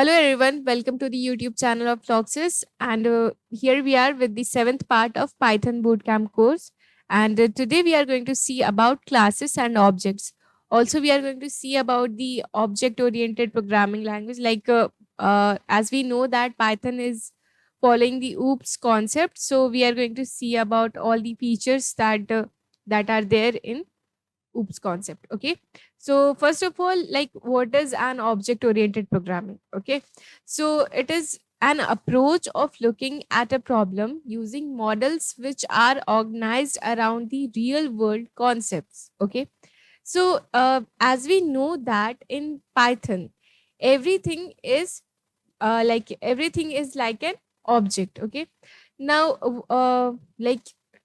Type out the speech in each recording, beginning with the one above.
Hello everyone, welcome to the YouTube channel of Floxus, and here we are with the seventh part of Python Bootcamp course. And today we are going to see about classes and objects. Also, we are going to see about the object-oriented programming language. As we know that Python is following the OOPS concept, so we are going to see about all the features that are there in OOPS concept. Okay, so first of all, like, what is an object oriented programming? Okay, so it is an approach of looking at a problem using models which are organized around the real world concepts. Okay, so as we know that in Python, everything is everything is like an object. Okay, now like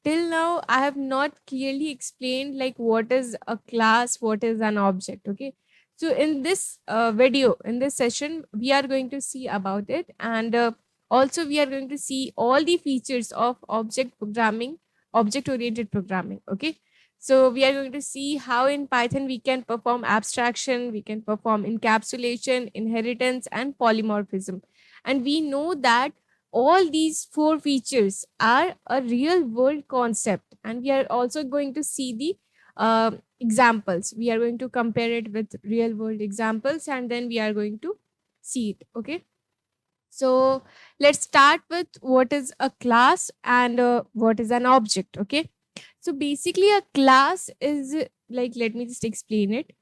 till now I have not clearly explained like what is a class, what is an object. Okay, so in this video, in this session, we are going to see about it, and also we are going to see all the features of object programming, object oriented programming. Okay, so we are going to see how in Python we can perform abstraction, we can perform encapsulation, inheritance, and polymorphism. And we know that all these four features are a real world concept. And we are also going to see the examples. We are going to compare it with real world examples, and then we are going to see it. Okay. So let's start with what is a class and what is an object. Okay, so basically, a class is let me just explain it.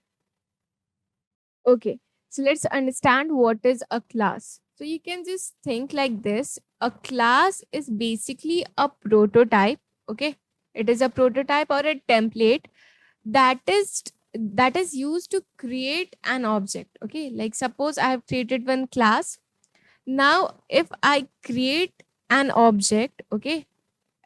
Okay, so let's understand what is a class. So you can just think like this: a class is basically a prototype. Okay, it is a prototype or a template that is used to create an object. Okay, like suppose I have created one class. Now, if I create an object, okay,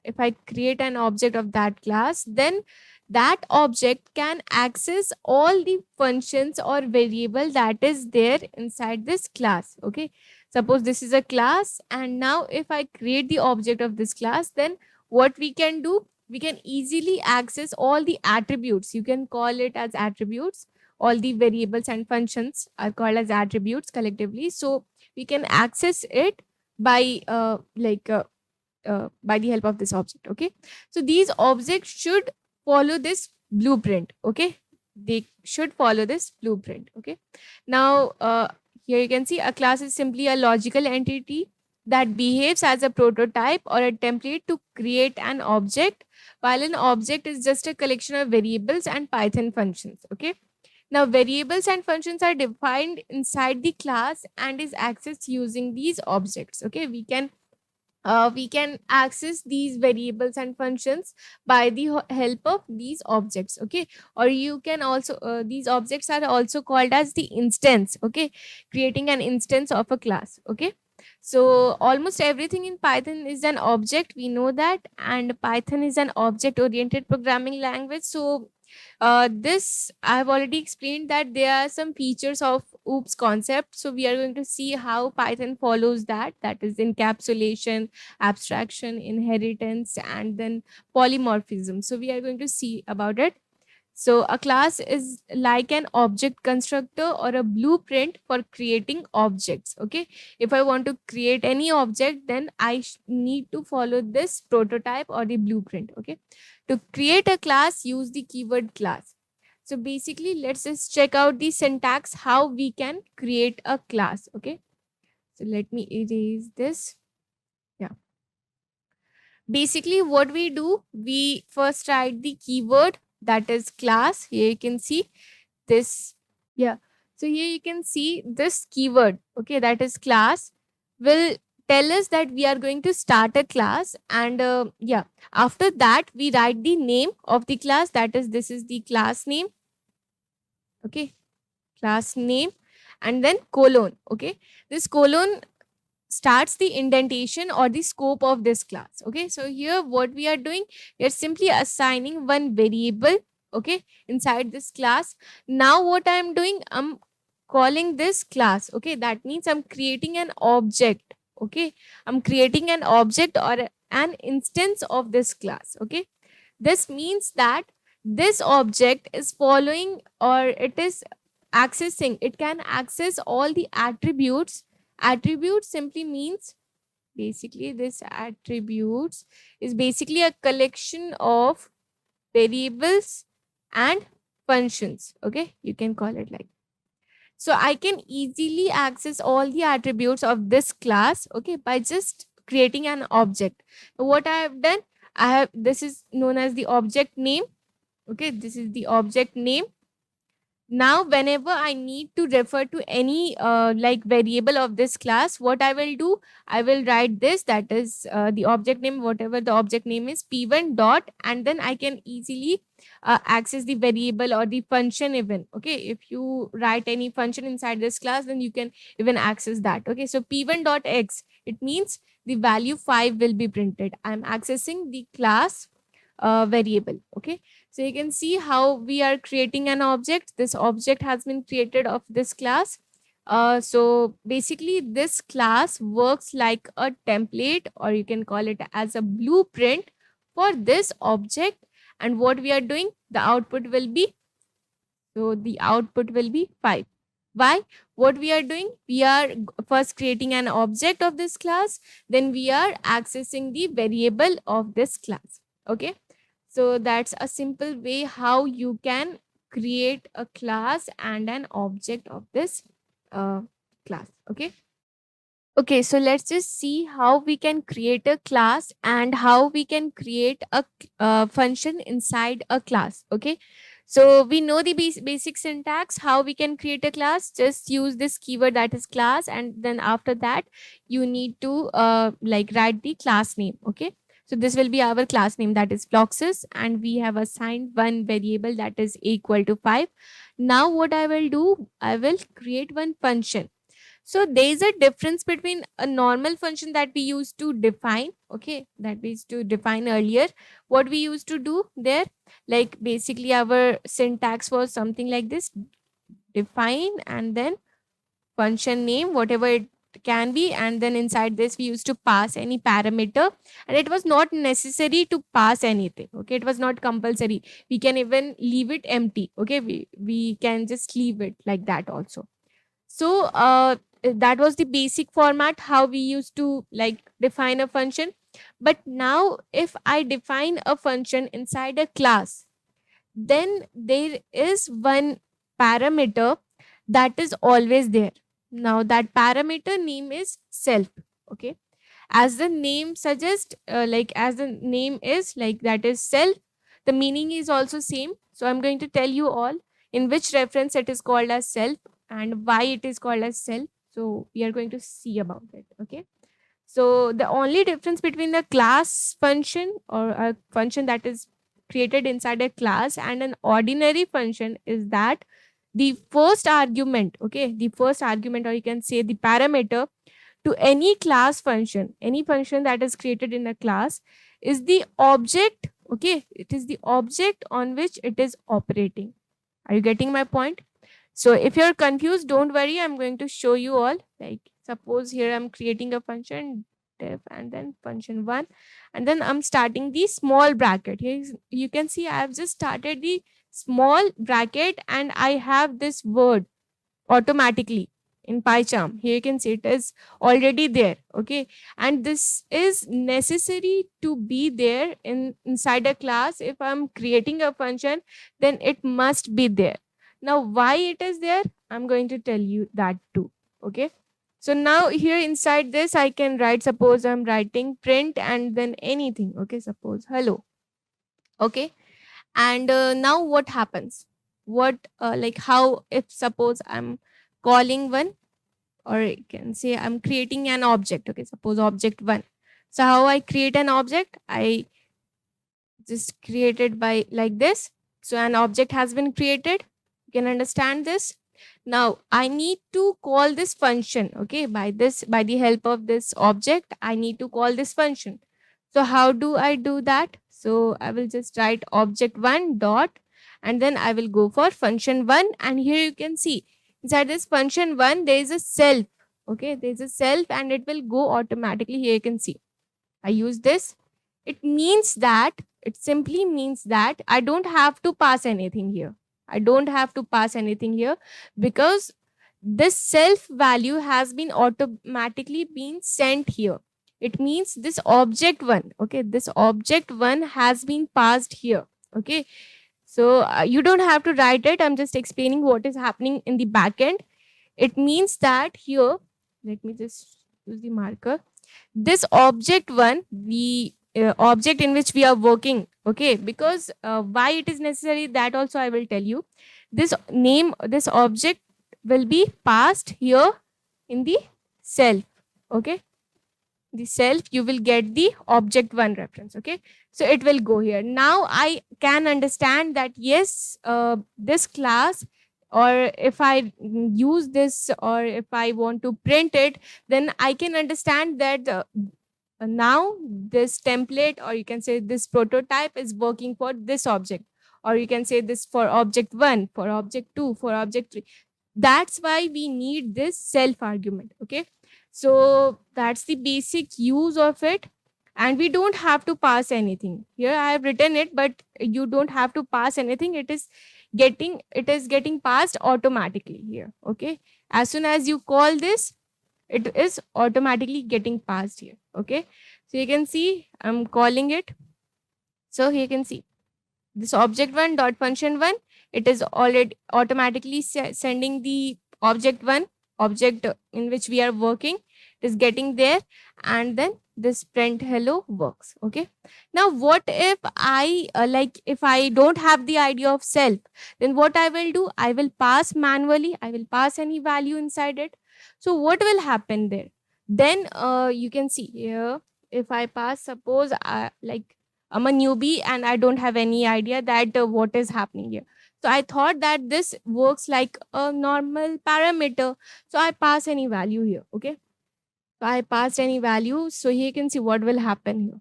if I create an object of that class, then that object can access all the functions or variable that is there inside this class. Okay, suppose this is a class, and now if I create the object of this class, then what we can do, we can easily access all the attributes. You can call it as attributes. All the variables and functions are called as attributes collectively, so we can access it by by the help of this object. Okay, so these objects should follow this blueprint. Okay, they should follow this blueprint. Okay, now here you can see a class is simply a logical entity that behaves as a prototype or a template to create an object, while an object is just a collection of variables and Python functions. Okay, now variables and functions are defined inside the class and is accessed using these objects. Okay, we can access these variables and functions by the help of these objects. Okay, or you can also these objects are also called as the instance. Okay, creating an instance of a class. Okay, so almost everything in Python is an object, we know that, and Python is an object oriented programming language. So this I've already explained that there are some features of OOPS concept. So we are going to see how Python follows that. That is encapsulation, abstraction, inheritance, and then polymorphism. So we are going to see about it. So a class is like an object constructor or a blueprint for creating objects. Okay. If I want to create any object, then I need to follow this prototype or the blueprint. Okay. To create a class, use the keyword class. So basically, let's just check out the syntax how we can create a class. Okay. So let me erase this. Yeah. Basically, what we do, we first write the keyword, that is class. Here you can see this. Yeah, so here you can see this keyword. Okay, that is class will tell us that we are going to start a class. And yeah, after that we write the name of the class, that is this is the class name. Okay, class name, and then colon. Okay, this colon starts the indentation or the scope of this class. Okay, so here what we are doing, we are simply assigning one variable, okay, inside this class. Now what I am doing, I'm calling this class. Okay, that means I'm creating an object. Okay, I'm creating an object or an instance of this class. Okay, this means that this object is following, or it is accessing, it can access all the attributes Attribute simply means, basically this attributes is basically a collection of variables and functions. Okay, you can call it like. So I can easily access all the attributes of this class, okay, by just creating an object. What I have done, I have, this is known as the object name. Okay, this is the object name. Now whenever I need to refer to any like variable of this class, what I will do, I will write this, that is the object name, whatever the object name is, p1 dot, and then I can easily access the variable or the function even. Okay, if you write any function inside this class, then you can even access that. Okay, so p1 dot x, it means the value 5 will be printed. I'm accessing the class variable. Okay, so you can see how we are creating an object. This object has been created of this class. So basically this class works like a template, or you can call it as a blueprint for this object. And what we are doing, the output will be, so the output will be 5. Why? What we are doing, we are first creating an object of this class, then we are accessing the variable of this class. Okay, so that's a simple way how you can create a class and an object of this uh, class. Okay. Okay, so let's just see how we can create a class and how we can create a function inside a class. Okay, so we know the basic syntax how we can create a class. Just use this keyword, that is class, and then after that you need to like write the class name. Okay, so this will be our class name, that is Floxes, and we have assigned one variable that is equal to 5. Now what I will do, I will create one function. So there is a difference between a normal function that we used to define, okay, that we used to define earlier. What we used to do there, like basically our syntax was something like this: define and then function name, whatever it can be, and then inside this we used to pass any parameter, and it was not necessary to pass anything. Okay, it was not compulsory. We can even leave it empty. Okay, we can just leave it like that also. So that was the basic format how we used to like define a function. But now if I define a function inside a class, then there is one parameter that is always there. Now that parameter name is self. Okay, as the name suggests, like as the name is like, that is self, the meaning is also same. So I'm going to tell you all in which reference it is called as self and why it is called as self. So we are going to see about it. Okay, so the only difference between the class function, or a function that is created inside a class, and an ordinary function is that the first argument, okay, the first argument, or you can say the parameter to any class function, any function that is created in a class, is the object. Okay, it is the object on which it is operating. Are you getting my point? So if you're confused, don't worry, I'm going to show you all. Like suppose here I'm creating a function def and then function 1, and then I'm starting the small bracket. Here you can see I have just started the small bracket, and I have this word automatically in PyCharm. Here you can see it is already there. Okay, and this is necessary to be there inside a class. If I'm creating a function, then it must be there. Now why it is there, I'm going to tell you that too. Okay, so now here inside this I can write, suppose I'm writing print and then anything. Okay, suppose hello. Okay, and now what happens, what like how, if suppose I'm calling one, or you can say I'm creating an object. Okay, suppose object 1. So how I create an object, I just create it by like this. So an object has been created, you can understand this. Now I need to call this function. Okay, by this, by the help of this object, I need to call this function. So how do I do that? So I will just write object 1 dot, and then I will go for function 1, and here you can see inside this function 1 there is a self. Okay, there is a self and it will go automatically. Here you can see I use this. It means that, it simply means that I don't have to pass anything here. I don't have to pass anything here, because this self value has been automatically been sent here. It means this object one, okay, this object one has been passed here. Okay, so you don't have to write it, I'm just explaining what is happening in the backend. It means that here, let me just use the marker. This object one, the object in which we are working, okay, because why it is necessary, that also I will tell you. This name, this object will be passed here in the self. Okay, the self, you will get the object one reference. Okay, so it will go here. Now I can understand that yes, this class, or if I use this, or if I want to print it, then I can understand that now this template, or you can say this prototype, is working for this object, or you can say this for object 1, for object 2, for object 3. That's why we need this self argument. Okay, so that's the basic use of it, and we don't have to pass anything here. I have written it, but you don't have to pass anything. It is getting passed automatically here. Okay, as soon as you call this, it is automatically getting passed here. Okay, so you can see I'm calling it. So here you can see this object one dot function one, it is already automatically sending the object one, object in which we are working. It is getting there, and then this print hello works. Okay, now what if I if I don't have the idea of self, then what I will do, I will pass manually, I will pass any value inside it. So what will happen there? Then you can see here, if I pass, suppose I'm a newbie and I don't have any idea that what is happening here. So I thought that this works like a normal parameter. So I pass any value here. Okay. So I passed any value. So here you can see what will happen here.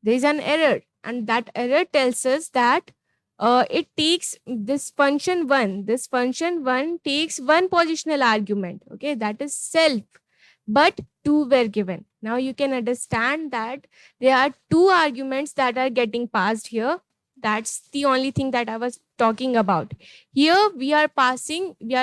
There is an error, and that error tells us that it takes this function one. This function one takes one positional argument. Okay. That is self, but two were given. Now you can understand that there are two arguments that are getting passed here. That's the only thing that I was talking about. Here we are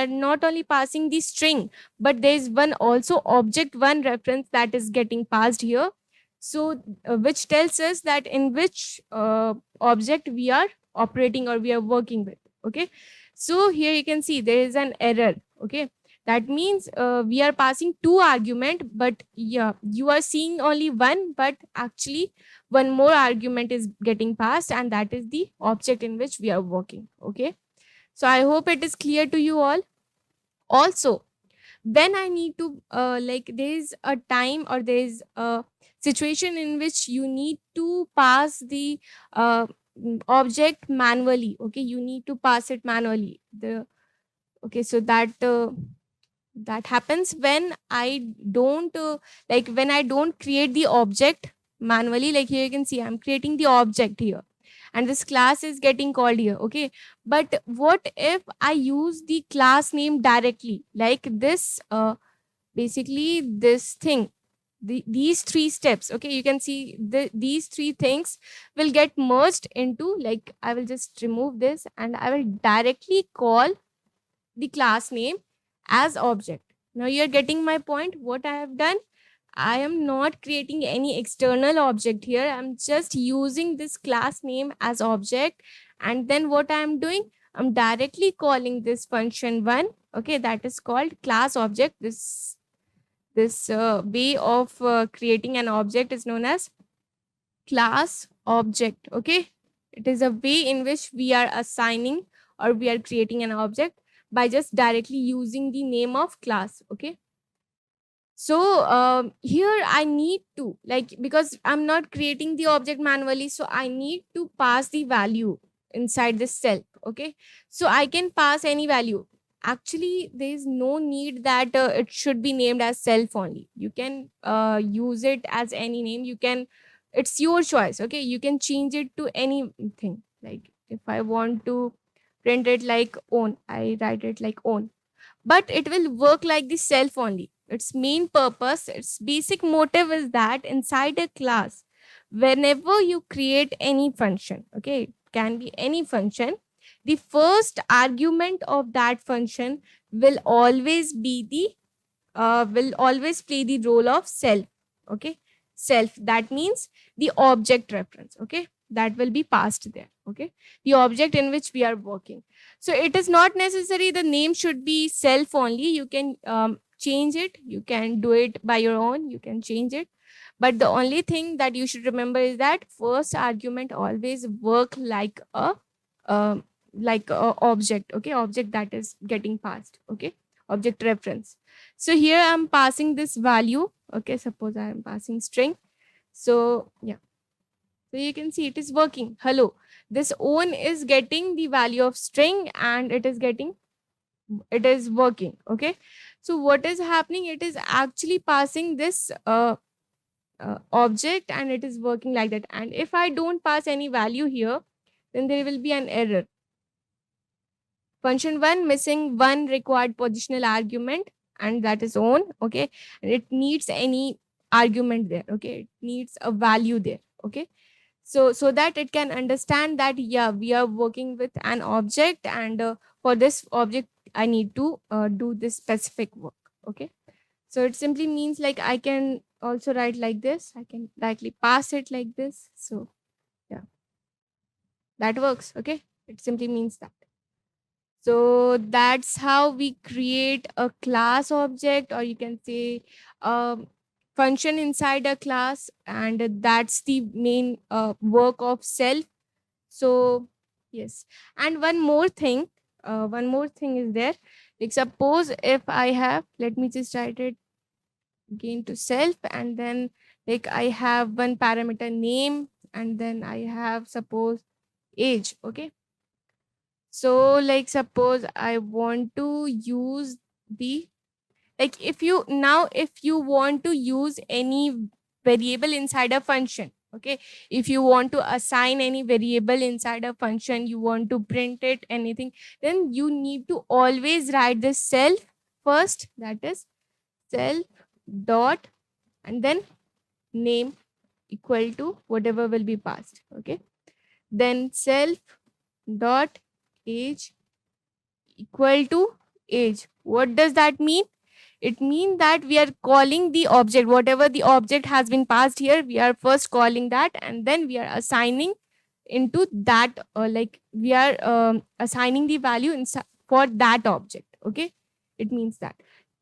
not only passing the string, but there is one also object one reference that is getting passed here. So, which tells us that in which object we are operating or we are working with. Okay. So here you can see there is an error. Okay, that means we are passing two argument, but yeah, you are seeing only one, but actually one more argument is getting passed, and that is the object in which we are working. Okay, so I hope it is clear to you all. Also, when I need to there is a time, or there is a situation in which you need to pass the object manually. Okay, you need to pass it manually. The Okay, so that happens when I don't when I don't create the object manually. Like here you can see I'm creating the object here, and this class is getting called here. Okay, but what if I use the class name directly, like this basically this thing, these three steps. Okay, you can see these three things will get merged into, like, I will just remove this and I will directly call the class name as object. Now you're getting my point. What I have done, I am not creating any external object here. I'm just using this class name as object. And then what I'm doing, I'm directly calling this function one. Okay, that is called class object. This way of creating an object is known as class object. Okay, it is a way in which we are assigning or we are creating an object by just directly using the name of class. Okay, so here I need to, because I'm not creating the object manually, so I need to pass the value inside this self. Okay, so I can pass any value. Actually, there is no need that it should be named as self only. You can use it as any name. You can, it's your choice. Okay, you can change it to anything. Like if I want to print it like own, I write it like own, but it will work like the self only. Its main purpose, its basic motive is that inside a class, whenever you create any function, okay, it can be any function, the first argument of that function will always be the will always play the role of self. Okay, self, that means the object reference. Okay, that will be passed there. Okay, the object in which we are working. So it is not necessary the name should be self only. You can change it, you can do it by your own, you can change it. But the only thing that you should remember is that first argument always work um, like a object. Okay, object that is getting passed. Okay, object reference. So here I'm passing this value. Okay, suppose I am passing string. So yeah, so you can see it is working. Hello, this own is getting the value of string and it is working. Okay, so what is happening, it is actually passing this object and it is working like that. And if I don't pass any value here, then there will be an error. Function 1 missing one required positional argument, and that is on. Okay, and it needs any argument there. Okay, it needs a value there. Okay, so that it can understand that yeah, we are working with an object, and for this object I need to do this specific work. Okay, so it simply means like I can also write like this, I can directly pass it like this. So yeah, that works. Okay, it simply means that. So that's how we create a class object, or you can say a function inside a class, and that's the main work of self. So yes, and one more thing is there. Like suppose if I have, let me just write it again to self, and then like I have one parameter name, and then I have suppose age. Okay, so like suppose I want to use the, like if you want to use any variable inside a function. Okay, if you want to assign any variable inside a function, you want to print it anything, then you need to always write this self first, that is self dot, and then name equal to whatever will be passed. Okay, then self dot age equal to age. What does that mean? It means that we are calling the object, whatever the object has been passed here, we are first calling that, and then we are assigning into that, like we are assigning the value for that object. Okay, it means that.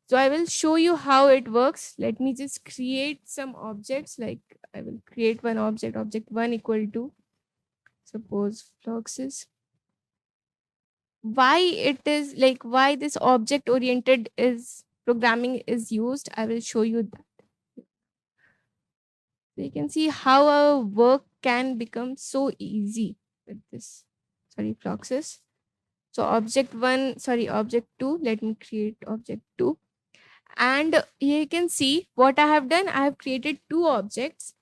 So I will show you how it works. Let me just create some objects. Like I will create one object, object 1 equal to suppose fluxes. Why it is like, why this object oriented is programming is used, I will show you that. So you can see how our work can become so easy with this, sorry, fluxes. So object 1, sorry, object 2, let me create object 2. And here you can see what I have done. I have created two objects,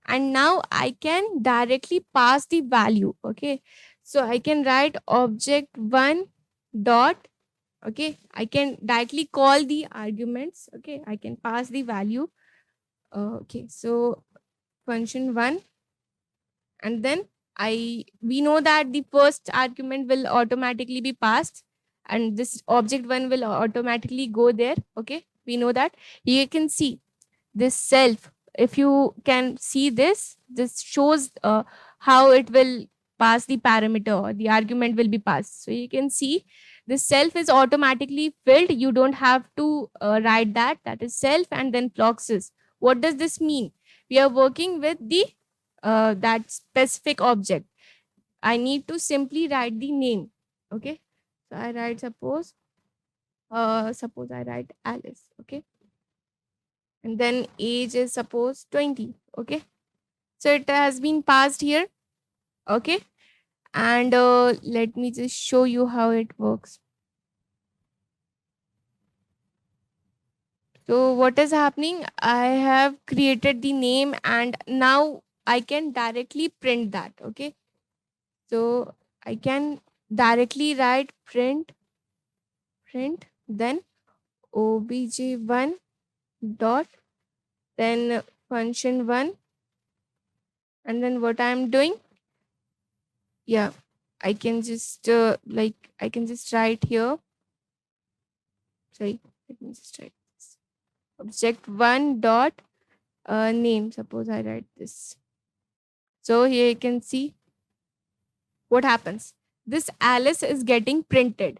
and now I can directly pass the value. Okay, so I can write object 1 dot. Okay, I can directly call the arguments. Okay, I can pass the value. Okay, so function 1, and then we know that the first argument will automatically be passed, and this object 1 will automatically go there. Okay, we know that. You can see this self, if you can see this shows how it will pass the parameter, or the argument will be passed. So you can see this self is automatically filled. You don't have to write that, that is self and then fluxes. What does this mean? We are working with the that specific object. I need to simply write the name. Okay, so I write suppose I write Alice. Okay, and then age is suppose 20. Okay, so it has been passed here. Okay, and let me just show you how it works. So what is happening, I have created the name, and now I can directly print that. Okay, so I can directly write print then obj1 dot, then function 1, and then what I am doing, yeah, I can just I can just write here. Sorry, let me just write this. Object one dot name. Suppose I write this. So here you can see what happens. This Alice is getting printed.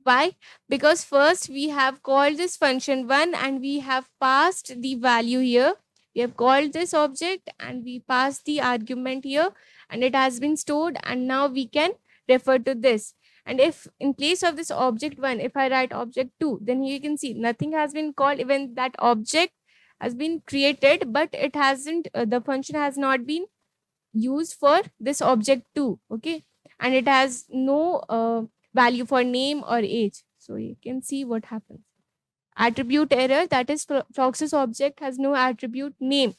Why? Because first we have called this function one and we have passed the value here. We have called this object and we passed the argument here and it has been stored, and now we can refer to this. And if in place of this object one, if I write object two, then here you can see nothing has been called, even that object has been created, but it hasn't, the function has not been used for this object two. Okay. And it has no value for name or age. So you can see what happens. Attribute error, that is Proxys object has no attribute name.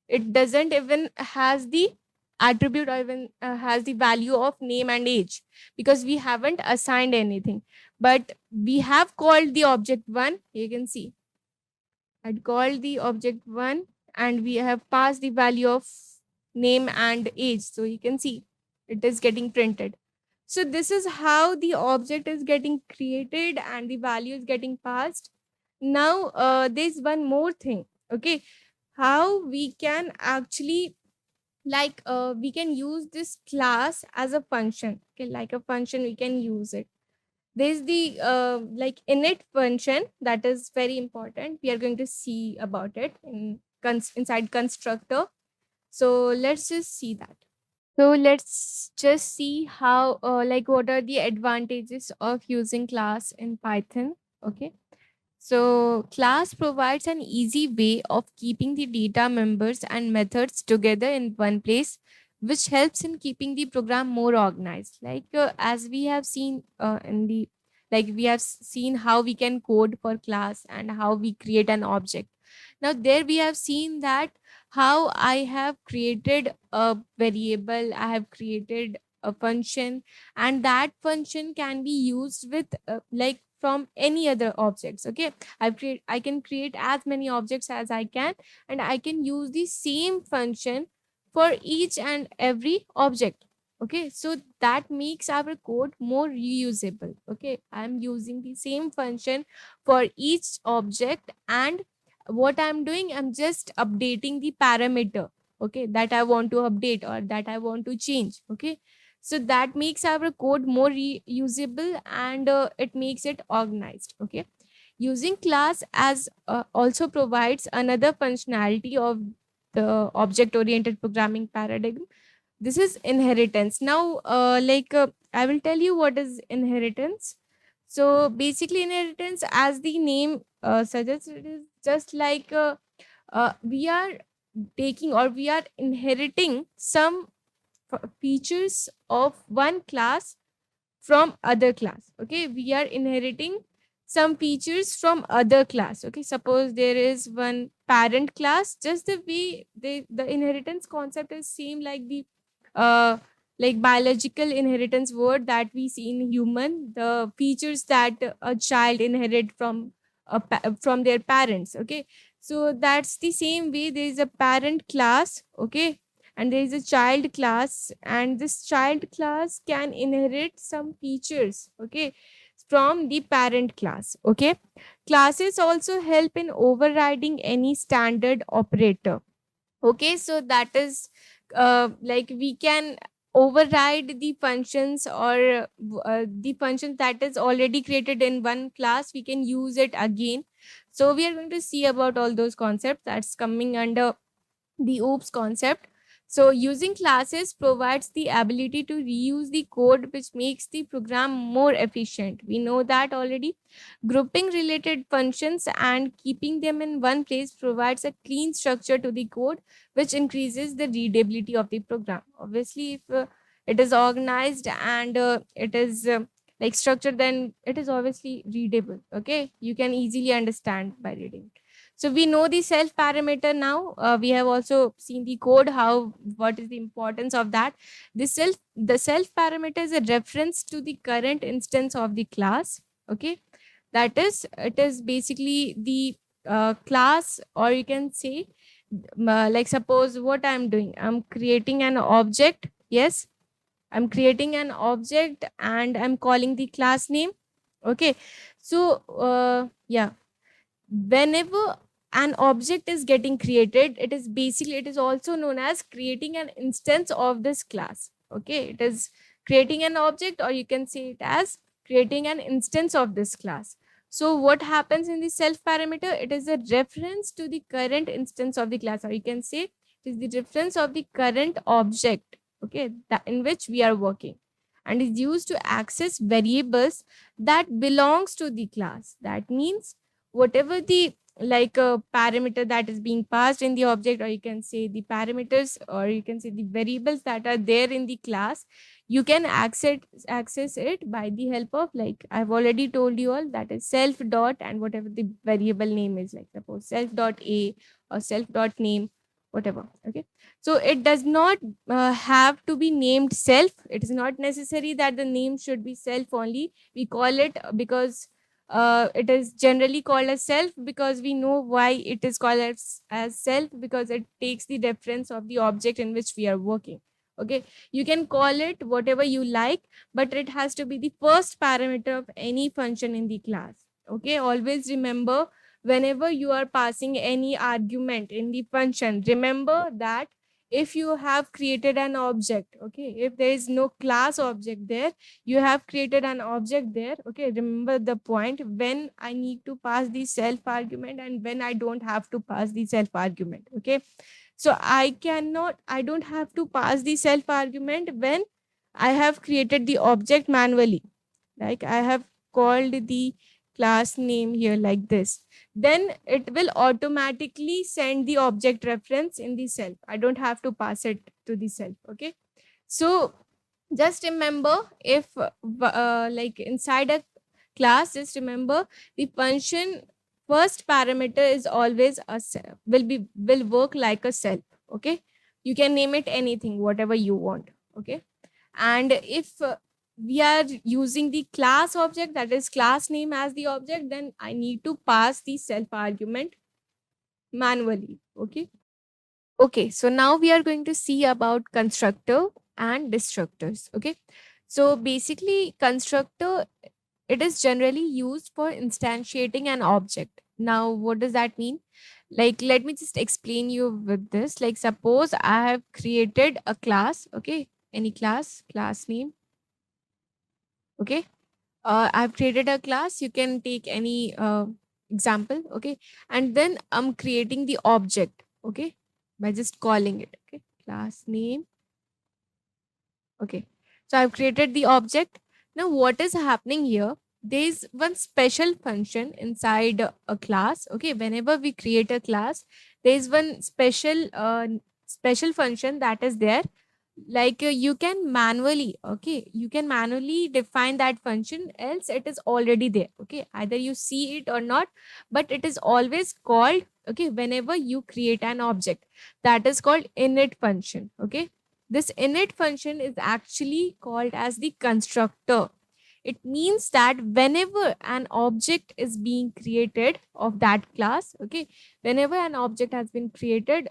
It doesn't even has the attribute or even has the value of name and age, because we haven't assigned anything. But we have called the object one. You can see I'd called the object one and we have passed the value of name and age. So you can see it is getting printed. So this is how the object is getting created and the value is getting passed. Now there's one more thing. Okay, how we can actually we can use this class as a function. Okay, like a function we can use it. There's the init function that is very important. We are going to see about it in inside constructor. So let's just see that. So let's just see how what are the advantages of using class in Python. Okay. So class provides an easy way of keeping the data members and methods together in one place, which helps in keeping the program more organized. As we have seen in the we have seen how we can code for class and how we create an object. Now there we have seen that how I have created a variable, I have created a function, and that function can be used with from any other objects. Okay, I can create as many objects as I can, and I can use the same function for each and every object. Okay, so that makes our code more reusable. Okay, I'm using the same function for each object, and what I'm doing, I'm just updating the parameter, okay, that I want to update or that I want to change. Okay, so that makes our code more reusable, and it makes it organized. Okay, using class as also provides another functionality of the object oriented programming paradigm. This is inheritance. Now I will tell you what is inheritance. So basically inheritance, as the name suggests, it is just we are taking or we are inheriting some features of one class from other class. Okay, we are inheriting some features from other class. Okay, suppose there is one parent class, just the way the inheritance concept is same like the uh biological inheritance word that we see in human, the features that a child inherit from from their parents. Okay, so that's the same way there is a parent class. Okay, and there is a child class, and this child class can inherit some features, okay, from the parent class. Okay, classes also help in overriding any standard operator. Okay, so that is we can override the functions, or the functions that is already created in one class, we can use it again. So we are going to see about all those concepts that's coming under the OOPS concept. So using classes provides the ability to reuse the code, which makes the program more efficient. We know that already. Grouping related functions and keeping them in one place provides a clean structure to the code, which increases the readability of the program. Obviously, if it is organized and it is structured, then it is obviously readable. Okay, you can easily understand by reading. So we know the self parameter now. We have also seen the code, how what is the importance of that. The self parameter is a reference to the current instance of the class. Okay, that is, it is basically the class, or you can say suppose what I'm doing, I'm creating an object. Yes, I'm creating an object and I'm calling the class name. Okay. So yeah, whenever an object is getting created, it is also known as creating an instance of this class. Okay, it is creating an object, or you can say it as creating an instance of this class. So what happens in the self parameter? It is a reference to the current instance of the class, or you can say it is the reference of the current object, okay, that in which we are working, and is used to access variables that belongs to the class. That means whatever the like a parameter that is being passed in the object, or you can say the parameters, or you can say the variables that are there in the class, you can access it by the help of, like I've already told you all, that is self dot and whatever the variable name is, like suppose self dot a or self dot name, whatever. Okay, so it does not have to be named self. It is not necessary that the name should be self only. We call it because it is generally called as self, because we know why it is called as self, because it takes the reference of the object in which we are working. Okay, you can call it whatever you like, but it has to be the first parameter of any function in the class. Okay, always remember, whenever you are passing any argument in the function, remember that if you have created an object, okay, if there is no class object there, you have created an object there. Okay, remember the point, when I need to pass the self argument and when I don't have to pass the self argument. Okay, so I don't have to pass the self argument when I have created the object manually, like I have called the class name here like this, then it will automatically send the object reference in the self. I don't have to pass it to the self. Okay, so just remember, if like inside a class, just remember the function first parameter is always a self, will work like a self. Okay, you can name it anything whatever you want. Okay, and if we are using the class object, that is class name as the object, then I need to pass the self argument manually. Okay, okay, so now we are going to see about constructor and destructors. Okay, so basically constructor, it is generally used for instantiating an object. Now what does that mean? Like let me just explain you with this. Like suppose I have created a class. Okay, any class name. Okay, I've created a class. You can take any example. Okay, and then I'm creating the object. Okay, by just calling it. Okay, class name. Okay, so I've created the object. Now what is happening here? There is one special function inside a class. Okay, whenever we create a class, there is one special function that is there. Like you can manually, okay, you can manually define that function, else it is already there. Okay, either you see it or not, but it is always called. Okay, whenever you create an object, that is called init function. Okay, this init function is actually called as the constructor. It means that whenever an object is being created of that class, okay, whenever an object has been created,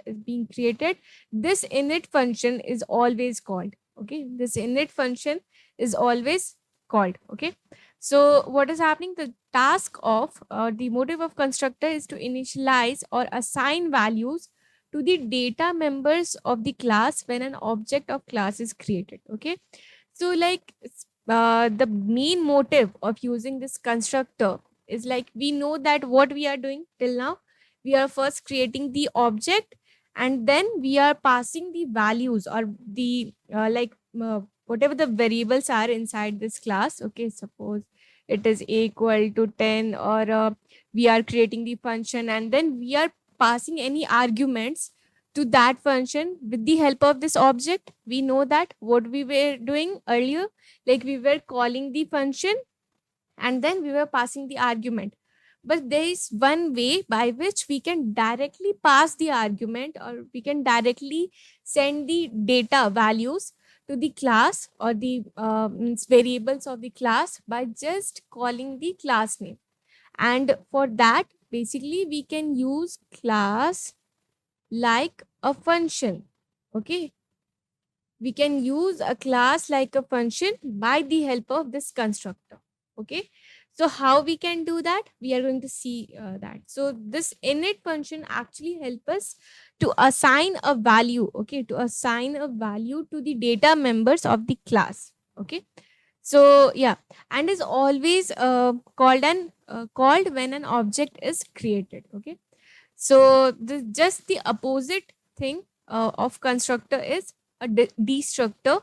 this init function is always called. Okay, this init function is always called. Okay, so what is happening? The task of the motive of constructor is to initialize or assign values to the data members of the class when an object of class is created. Okay, so like the main motive of using this constructor is, like, we know that what we are doing till now, we are first creating the object, and then we are passing the values, or the whatever the variables are inside this class. Okay, suppose it is equal to 10, or we are creating the function, and then we are passing any arguments to that function with the help of this object. We know that what we were doing earlier, like we were calling the function and then we were passing the argument. But there is one way by which we can directly pass the argument, or we can directly send the data values to the class, or the means variables of the class, by just calling the class name. And for that, basically we can use class like a function. Okay, we can use a class like a function by the help of this constructor. Okay, so how we can do that, we are going to see that. So this init function actually help us to assign a value, okay, to assign a value to the data members of the class. Okay, so yeah, and is always called when an object is created. Okay, so just the opposite thing of constructor is a destructor.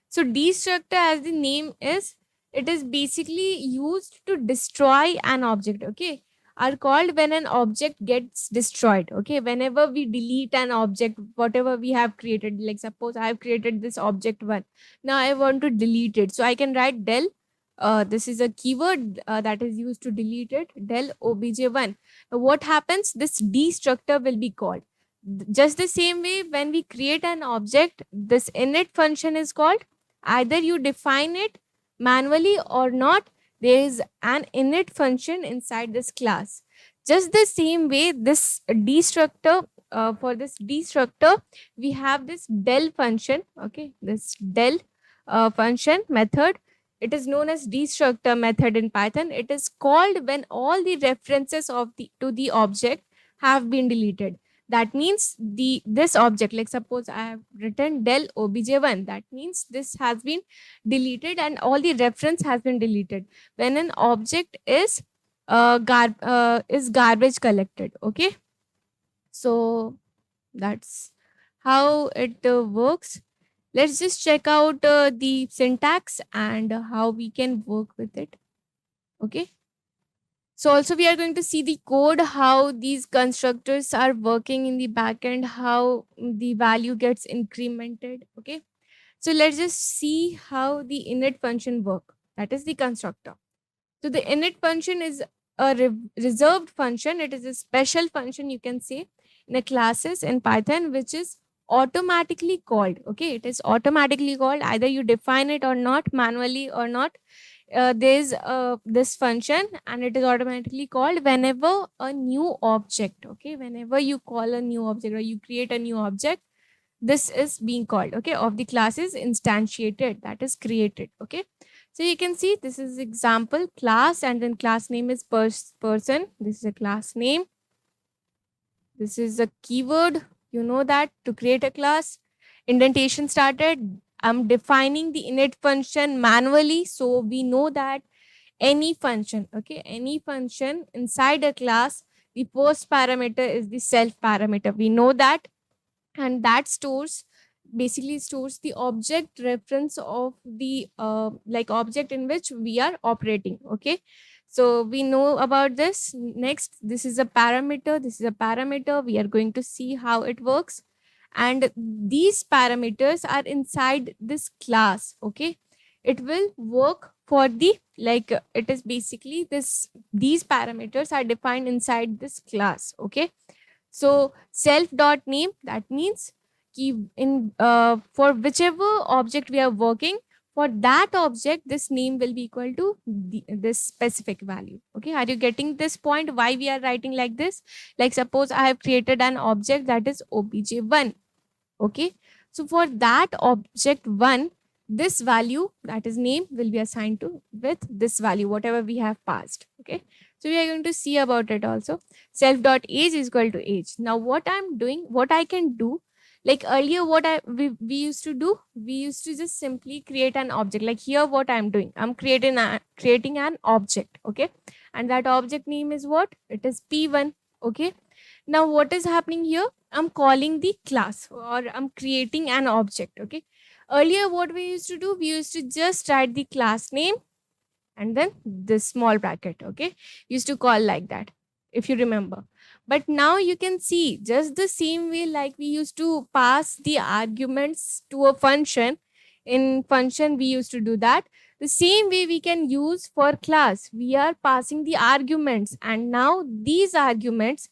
So destructor, as the name is, it is basically used to destroy an object. Okay, are called when an object gets destroyed. Okay, whenever we delete an object, whatever we have created, like suppose I have created this object one, now I want to delete it, so I can write del. This is a keyword that is used to delete it, del obj1. Now what happens, this destructor will be called. Just the same way, when we create an object, this init function is called. Either you define it manually or not, there is an init function inside this class. Just the same way, this destructor, for this destructor, we have this del function. Okay, this del function method, it is known as destructor method in Python. It is called when all the references of the to the object have been deleted. That means this object, like suppose I have written del obj1, that means this has been deleted and all the reference has been deleted when an object is garbage collected. Okay, so that's how it works. Let's just check out the syntax and how we can work with it. Okay, so also we are going to see the code, how these constructors are working in the backend, how the value gets incremented. Okay, so let's just see how the init function work. That is the constructor. So the init function is a reserved function. It is a special function, you can say, in a classes in Python, which is automatically called. Okay, it is automatically called. Either you define it or not, manually or not. There's this function, and it is automatically called whenever a new object. Okay, whenever you call a new object or you create a new object, this is being called. Okay, of the class is instantiated, that is created. Okay, so you can see this is example class, and then class name is person. This is a class name. This is a keyword. You know that to create a class, indentation started. I'm defining the init function manually, so we know that any function, okay, any function inside a class, the first parameter is the self parameter. We know that, and that basically stores the object reference of the like object in which we are operating. Okay, so we know about this. Next, this is a parameter, this is a parameter. We are going to see how it works, and these parameters are inside this class. Okay, it will work for the, like it is basically this, these parameters are defined inside this class. Okay, so self dot name, that means key in for whichever object we are working, for that object this name will be equal to this specific value. Okay, are you getting this point, why we are writing like this? Like suppose I have created an object that is obj1. Okay, so for that object 1, this value, that is name, will be assigned to with this value whatever we have passed. Okay, so we are going to see about it also. Self dot age is equal to age. Now what I'm doing, what I can do, like earlier what we used to do, we used to just simply create an object. Like here what I'm doing, I'm creating an object. Okay, and that object name is what, it is p1. Okay, now what is happening here, I'm calling the class, or I'm creating an object. Okay, earlier what we used to do, we used to just write the class name and then this small bracket. Okay, used to call like that, if you remember. But now you can see just the same way, like we used to pass the arguments to a function. In function we used to do that, the same way we can use for class. We are passing the arguments, and now these arguments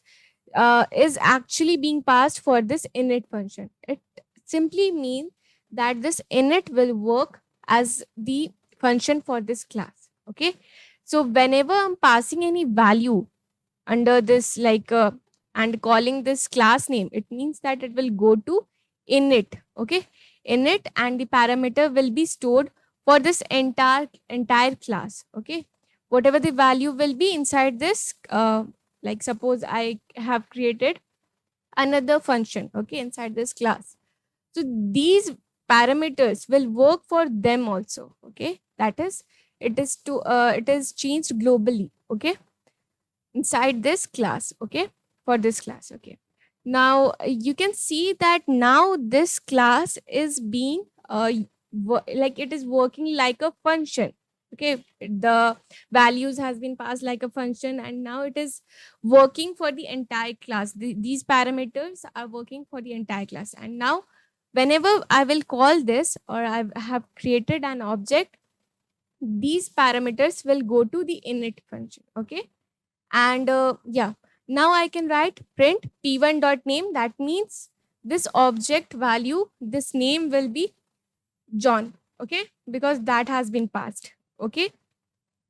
is actually being passed for this init function. It simply means that this init will work as the function for this class. Okay, so whenever I'm passing any value under this, like and calling this class name, it means that it will go to init. Okay, init, and the parameter will be stored for this entire class. Okay, whatever the value will be inside this, like suppose I have created another function, okay, inside this class. So these parameters will work for them also. Okay, that is, it is changed globally. Okay, inside this class. Okay, for this class. Okay, now you can see that now this class is being like it is working like a function. Okay, the values has been passed like a function, and now it is working for the entire class. These parameters are working for the entire class, and now whenever I will call this, or I have created an object, these parameters will go to the init function. Okay, and yeah, now I can write print p1 dot name. That means this object value, this name will be John. Okay, because that has been passed. Okay,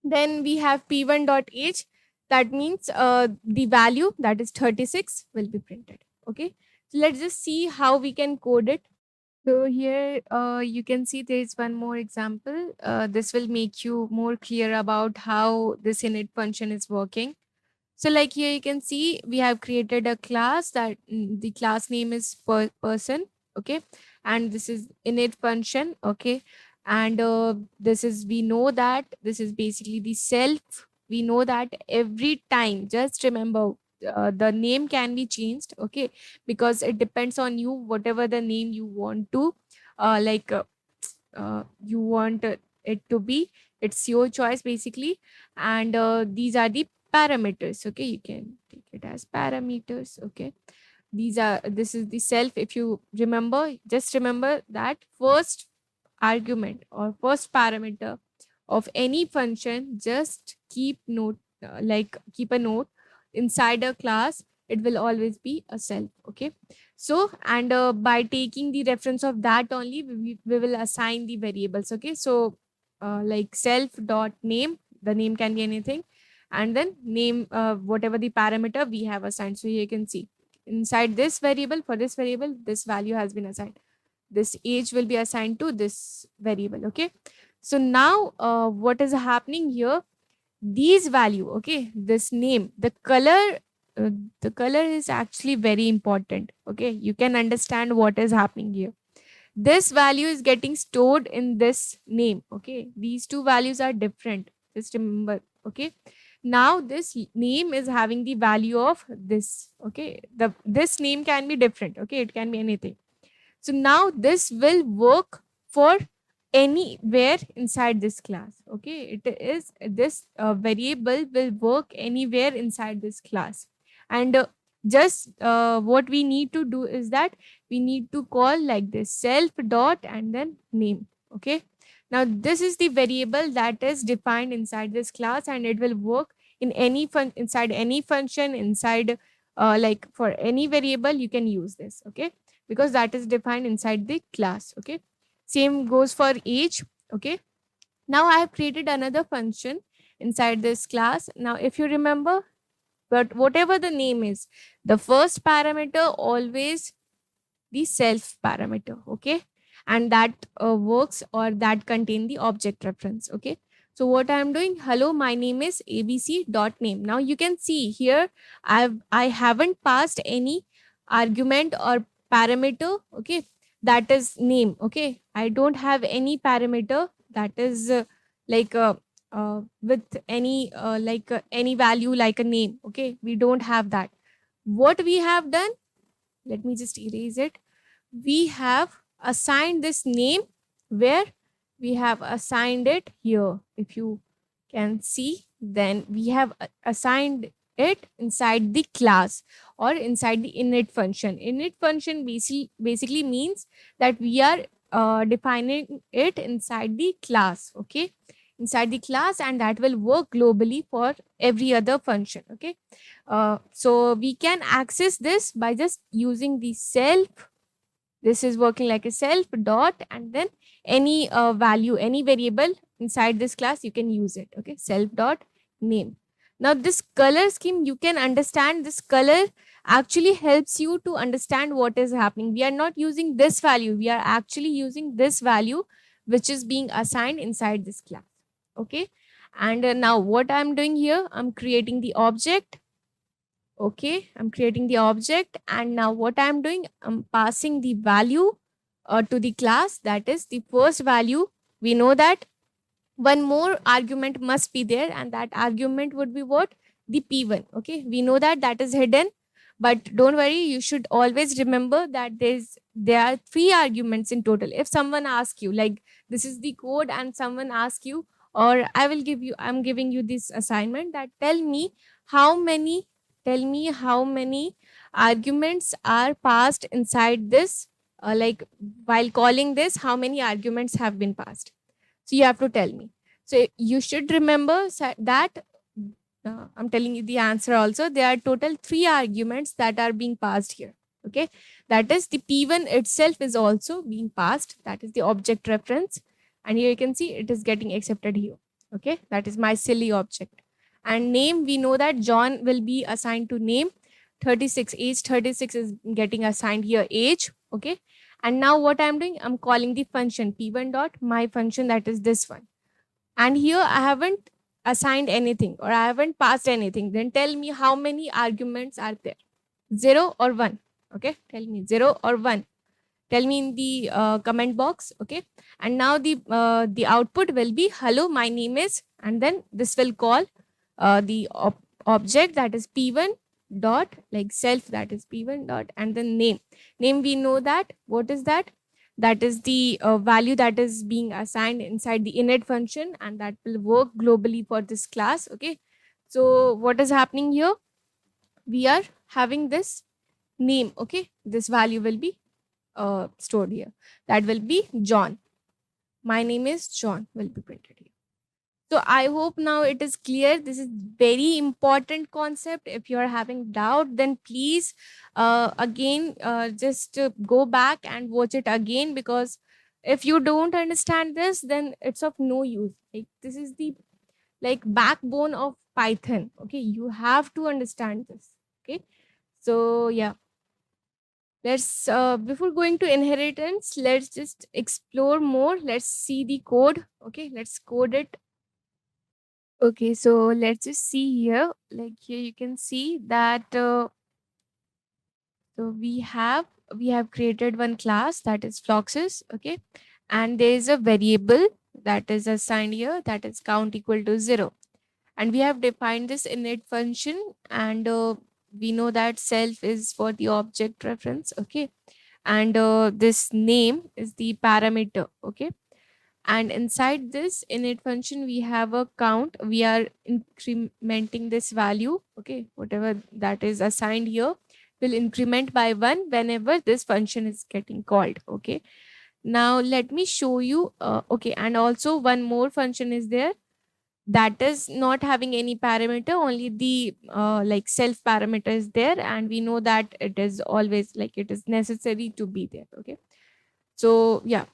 then we have p1 dot age. That means the value, that is 36, will be printed. Okay, so let's just see how we can code it. So here you can see there is one more example. This will make you more clear about how this init function is working. So like here you can see we have created a class that the class name is person. Okay, and this is init function. Okay, and this is, we know that this is basically the self. We know that every time, just remember, the name can be changed. Okay, because it depends on you, whatever the name you want to you want it to be, it's your choice basically. And these are the parameters. Okay, you can take it as parameters. Okay, this is the self. If you remember, just remember that first argument or first parameter of any function, just keep note, keep a note inside a class, it will always be a self. Okay, so and by taking the reference of that only, we will assign the variables. Okay, so like self dot name, the name can be anything, and then name, whatever the parameter we have assigned. So here you can see inside this variable, for this variable, this value has been assigned, this age will be assigned to this variable. Okay, so now what is happening here, these value, okay, this name, uh, the color is actually very important. Okay, you can understand what is happening here. This value is getting stored in this name. Okay, these two values are different, just remember. Okay, now this name is having the value of this. Okay, this name can be different. Okay, it can be anything. So now this will work for anywhere inside this class. Okay, it is this variable will work anywhere inside this class. And just what we need to do is that we need to call like this self dot and then name. Okay, now this is the variable that is defined inside this class, and it will work in any inside any function, inside like for any variable you can use this. Okay, because that is defined inside the class. Okay, same goes for age. Okay, now I have created another function inside this class. Now if you remember, but whatever the name is, the first parameter always the self parameter. Okay, and that works, or that contain the object reference. Okay, so what I am doing, hello, my name is abc dot name. Now you can see here I haven't passed any argument or parameter. Okay, that is name. Okay, I don't have any parameter that is with any any value like a name. Okay, we don't have that. What we have done, let me just erase it, we have assigned this name, where we have assigned it here. If you can see, then we have assigned it inside the class or inside the init function. Init function basically means that we are defining it inside the class. Okay, inside the class, and that will work globally for every other function. Okay, so we can access this by just using the self. This is working like a self dot and then any value, any variable inside this class, you can use it. Okay, self dot name. Now this color scheme, you can understand this color actually helps you to understand what is happening. We are not using this value, we are actually using this value which is being assigned inside this class. Okay. And now what I'm doing here, I'm creating the object. Okay, I'm creating the object, and now what I'm doing, I'm passing the value to the class. That is the first value. We know that one more argument must be there, and that argument would be what? The p1. Okay, we know that that is hidden, but don't worry, you should always remember that there are three arguments in total. If someone asks you, like, this is the code, and someone asks you, or I'm giving you this assignment, that how many how many arguments are passed inside this, like, while calling this, how many arguments have been passed. So you have to tell me. So you should remember that I'm telling you the answer also. There are total three arguments that are being passed here. Okay. That is the P1 itself is also being passed. That is the object reference. And here you can see it is getting accepted here. Okay. That is my silly object. And name, we know that John will be assigned to name. 36, age 36 is getting assigned here age. Okay. And now what I'm doing, I'm calling the function P1 dot my function, that is this one. And here I haven't assigned anything or I haven't passed anything. Then tell me how many arguments are there, 0 or 1. Okay, tell me 0 or 1. Tell me in the comment box. Okay, and now the output will be hello, my name is, and then this will call the object, that is p1 dot, like self, that is p1 dot, and then name we know that what is that, that is the value that is being assigned inside the init function, and that will work globally for this class. Okay, so what is happening here, we are having this name. Okay, this value will be stored here, that will be John. My name is John will be printed here. So I hope now it is clear. This is very important concept. If you are having doubt, then please again just go back and watch it again, because if you don't understand this, then it's of no use. Like, this is the, like, backbone of Python. Okay, you have to understand this. Okay, so yeah, let's before going to inheritance, let's just explore more. Let's see the code. Okay, let's code it. Okay, so let's just see here. Like, here you can see that so we have created one class, that is Floxes. Okay, and there is a variable that is assigned here, that is count equal to 0, and we have defined this init function, and we know that self is for the object reference. Okay, and this name is the parameter. Okay, and inside this init function we have a count. We are incrementing this value. Okay, whatever that is assigned here will increment by 1 whenever this function is getting called. Okay, now let me show you. Okay, and also one more function is there that is not having any parameter, only the like self parameter is there, and we know that it is always, like, it is necessary to be there. Okay, so yeah,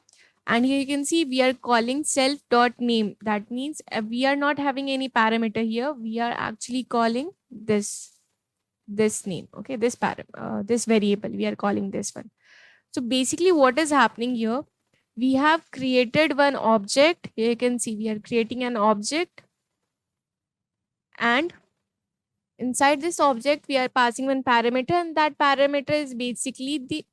and here you can see we are calling self dot name. That means we are not having any parameter here, we are actually calling this name. Okay, this variable we are calling this one. So basically what is happening here, we have created one object. Here you can see we are creating an object, and inside this object we are passing one parameter, and that parameter is basically the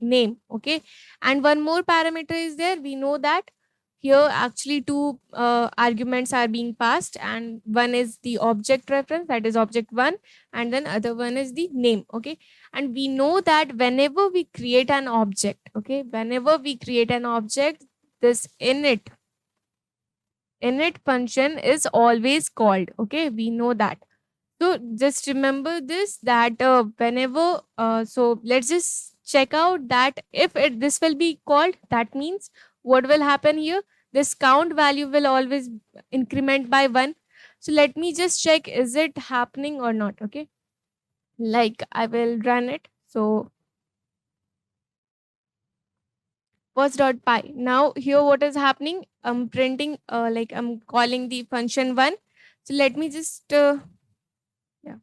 name. Okay, and one more parameter is there. We know that here actually two arguments are being passed, and one is the object reference, that is object 1, and then other one is the name. Okay, and we know that whenever we create an object, okay, whenever we create an object, this init function is always called. Okay, we know that. So just remember this, that whenever so let's just check out that if this will be called, that means what will happen here, this count value will always increment by 1. So let me just check, is it happening or not? Okay, like, I will run it. So first.py, now here what is happening, I'm printing like, I'm calling the function 1. So let me just yeah,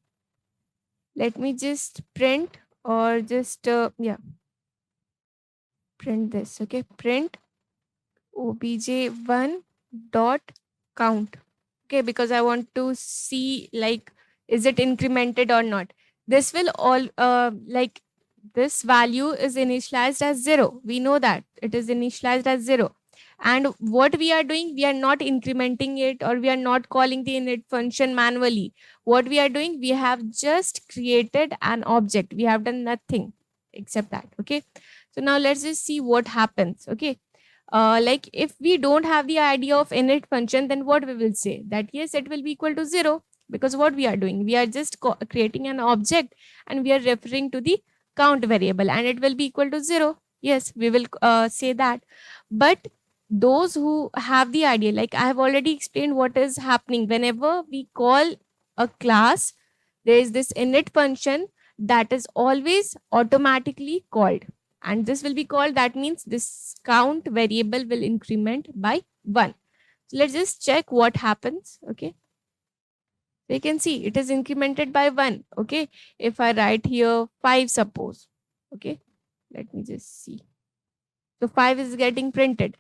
Let me just print or just yeah, print this. Okay, print obj1 dot count. Okay, because I want to see like is it incremented or not. This will all like this value is initialized as 0. We know that it is initialized as 0. And what we are doing, we are not incrementing it or we are not calling the init function manually. What we are doing, we have just created an object. We have done nothing except that. Okay, so now let's just see what happens. Okay, like if we don't have the idea of init function, then what we will say that yes, it will be equal to 0, because what we are doing, we are just creating an object and we are referring to the count variable and it will be equal to 0. Yes, we will say that. But those who have the idea, like I have already explained what is happening whenever we call a class, there is this init function that is always automatically called, and this will be called, that means this count variable will increment by 1. So let's just check what happens. Okay, so you can see it is incremented by 1. Okay, if I write here 5, suppose. Okay, let me just see. So 5 is getting printed.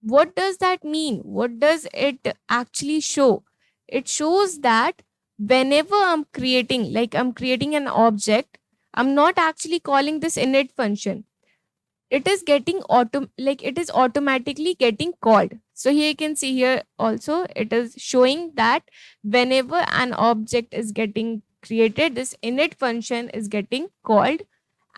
What does that mean? What does it actually show? It shows that whenever I'm creating, like I'm creating an object, I'm not actually calling this init function. It is getting like it is automatically getting called. So here you can see, here also it is showing that whenever an object is getting created, this init function is getting called.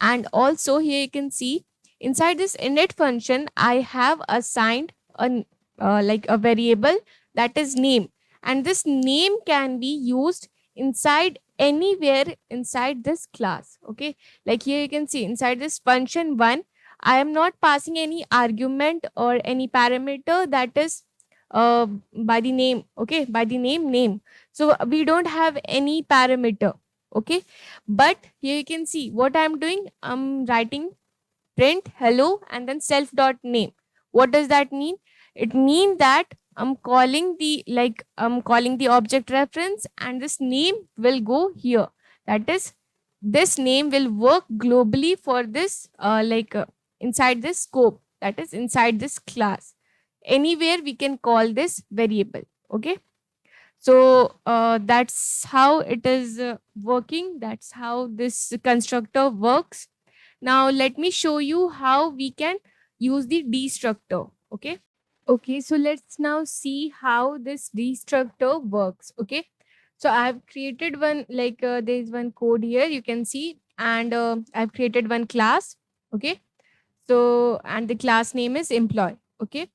And also here you can see, inside this init function I have assigned a like a variable that is name, and this name can be used inside anywhere inside this class. Okay, like here you can see inside this function 1, I am not passing any argument or any parameter that is by the name. Okay, by the name. So we don't have any parameter. Okay, but here you can see what I'm doing. I'm writing print hello and then self dot name. What does that mean? It means that I'm calling the, like I'm calling the object reference and this name will go here. That is, this name will work globally for this inside this scope, that is inside this class. Anywhere we can call this variable. Okay, so that's how it is working. That's how this constructor works. Now let me show you how we can use the destructor. Okay. Okay, so let's now see how this destructor works. Okay, so I've created one, like there is one code here you can see, and I've created one class. Okay, so and the class name is employee. Okay,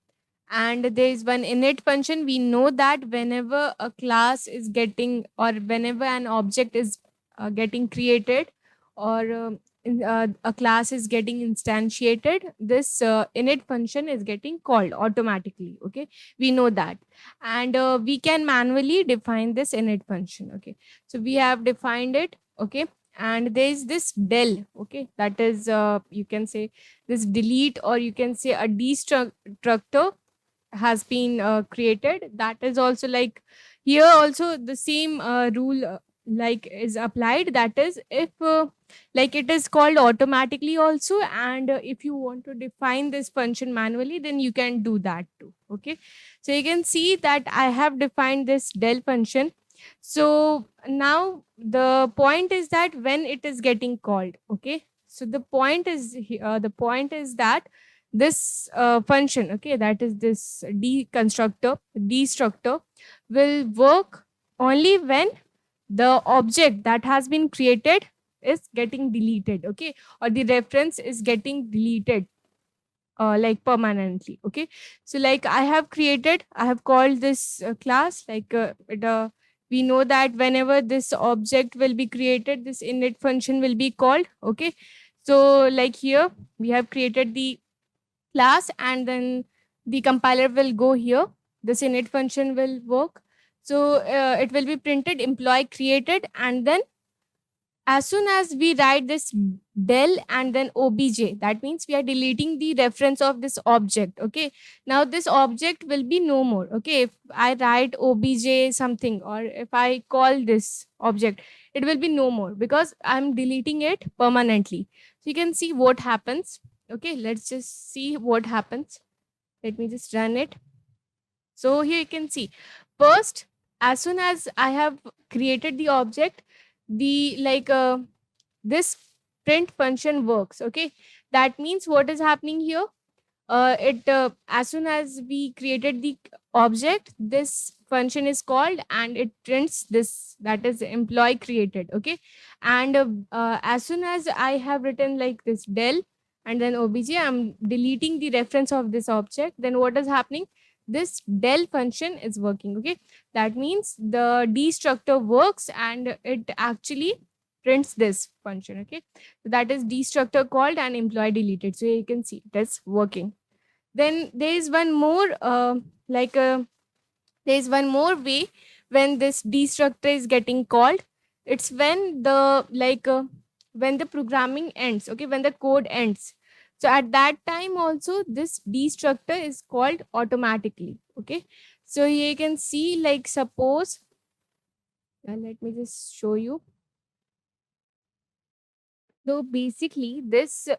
and there is one init function. We know that whenever a class is getting, or whenever an object is getting created, or a class is getting instantiated, this init function is getting called automatically. Okay, we know that. And we can manually define this init function. Okay, so we have defined it. Okay, and there is this del. Okay, that is you can say this delete, or you can say a destructor has been created. That is also like, here also the same rule like is applied. That is, if like it is called automatically also, and if you want to define this function manually, then you can do that too. Okay, so you can see that I have defined this del function. So now the point is that when it is getting called. Okay, so the point is that this function, okay, that is this destructor will work only when the object that has been created is getting deleted. Okay, or the reference is getting deleted like permanently. Okay, so like I have called this class, like we know that whenever this object will be created, this init function will be called. Okay, so like here we have created the class, and then the compiler will go here. This init function will work. So it will be printed employee created, and then as soon as we write this del and then obj, that means we are deleting the reference of this object. Okay, now this object will be no more. Okay, if I write obj something, or if I call this object, it will be no more because I'm deleting it permanently. So you can see what happens. Okay, let's just see what happens. Let me just run it. So here you can see, first, as soon as I have created the object, the this print function works. Okay, that means what is happening here, it as soon as we created the object, this function is called and it prints this, that is employee created. Okay, and as soon as I have written like this del and then obj, I'm deleting the reference of this object, then what is happening, this del function is working. Okay, that means the destructor works and it actually prints this function. Okay, so that is destructor called and employee deleted. So you can see it is working. Then there is one more like there is one more way when this destructor is getting called. It's when the when the programming ends. Okay, when the code ends, so at that time also this destructor is called automatically. Okay, so here you can see, like, suppose let me just show you. So basically, this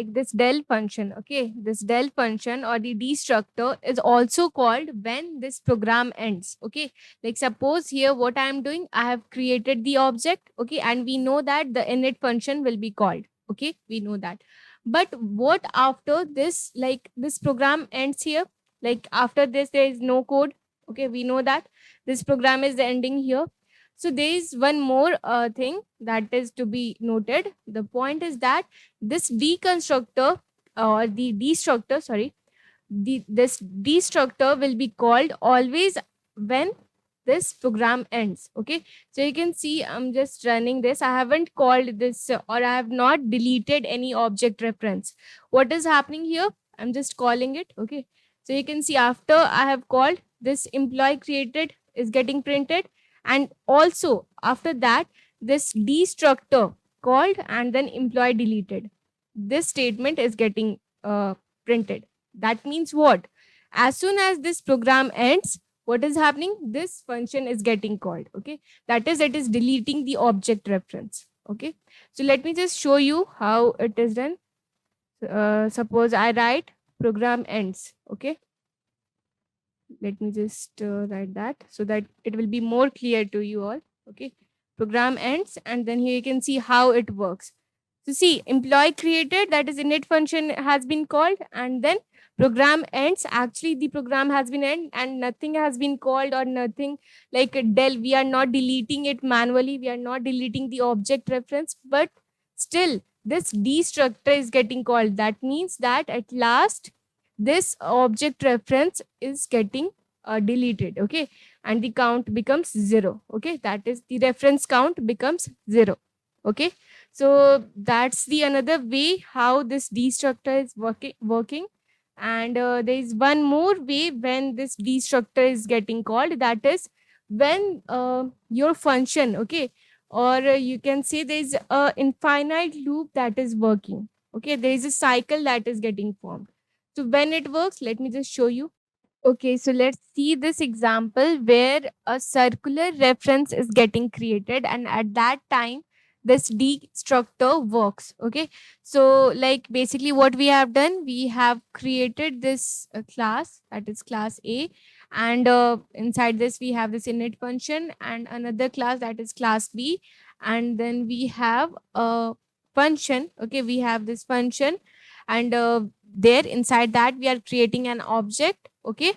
this del function, okay, this del function or the destructor is also called when this program ends. Okay, like suppose here what I am doing, I have created the object. Okay, and we know that the init function will be called. Okay, we know that. But what after this, like this program ends here, like after this there is no code. Okay, we know that this program is ending here. So there is one more thing that is to be noted. The point is that this deconstructor or the destructor, sorry, this destructor will be called always when this program ends. Okay, so you can see I'm just running this. I haven't called this or I have not deleted any object reference. What is happening here? I'm just calling it. Okay, so you can see after I have called, this employee created is getting printed, and also after that this destructor called and then employee deleted, this statement is getting printed. That means what, as soon as this program ends, what is happening, this function is getting called. Okay, that is, it is deleting the object reference. Okay, so let me just show you how it is done. Suppose I write program ends. Okay, let me just write that so that it will be more clear to you all. Okay, program ends, and then here you can see how it works. So see, employee created, that is init function has been called, and then program ends, actually the program has been end and nothing has been called or nothing, like a del, we are not deleting it manually, we are not deleting the object reference, but still this destructor is getting called. That means that at last this object reference is getting deleted. Okay, and the count becomes 0. Okay, that is, the reference count becomes 0. Okay, so that's the another way how this destructor is working. And there is one more way when this destructor is getting called, that is when your function, okay, or you can say there is a infinite loop that is working. Okay, there is a cycle that is getting formed. So when it works, let me just show you. Okay, so let's see this example where a circular reference is getting created, and at that time, this destructor works. Okay, so like basically what we have done, we have created this class, that is class A, and inside this we have this init function and another class, that is class B, and then we have a function. Okay, we have this function, and there inside that we are creating an object. Okay,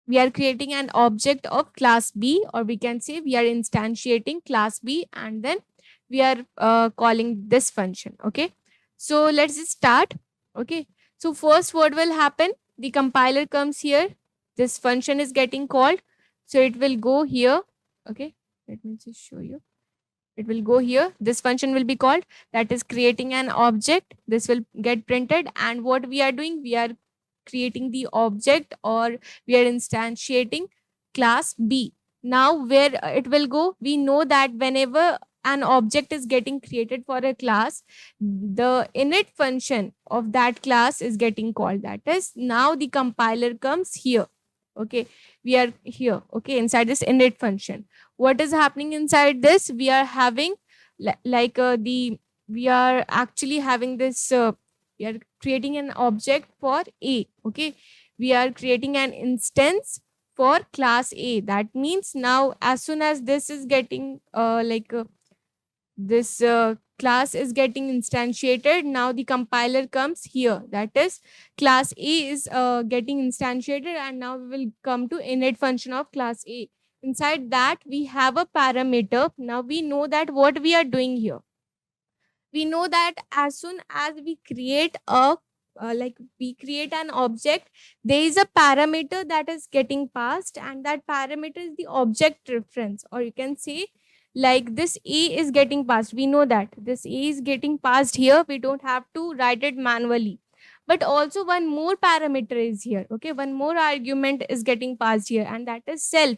we are creating an object of class B, or we can say we are instantiating class B, and then we are calling this function. Okay, so let's just start. Okay, so first what will happen, the compiler comes here, this function is getting called, so it will go here. Okay, let me just show you. It will go here, this function will be called, that is creating an object, this will get printed, and what we are doing, we are creating the object, or we are instantiating class B. Now where it will go, we know that whenever an object is getting created for a class, the init function of that class is getting called. That is, now the compiler comes here. Okay, we are here, okay, inside this init function. What is happening inside this? We are having like the we are actually having this we are creating an object for a. Okay, we are creating an instance for class A. That means now as soon as this is getting this class is getting instantiated, now the compiler comes here. That is, class A is getting instantiated, and now we will come to init function of class A. Inside that we have a parameter. Now we know that what we are doing here, we know that as soon as we create a we create an object, there is a parameter that is getting passed, and that parameter is the object reference, or you can say like this a is getting passed. We know that this a is getting passed here, we don't have to write it manually. But also one more parameter is here. Okay, one more argument is getting passed here, and that is self.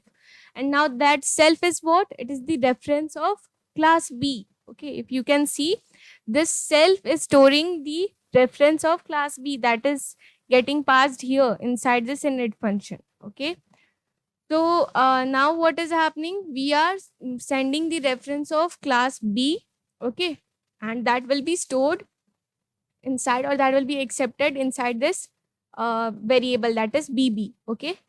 And now that self is what? It is the reference of class B. Okay, if you can see, this self is storing the reference of class B that is getting passed here inside this init function. Okay, so now what is happening? We are sending the reference of class B. Okay, and that will be stored inside, or that will be accepted inside this variable, that is BB. Okay,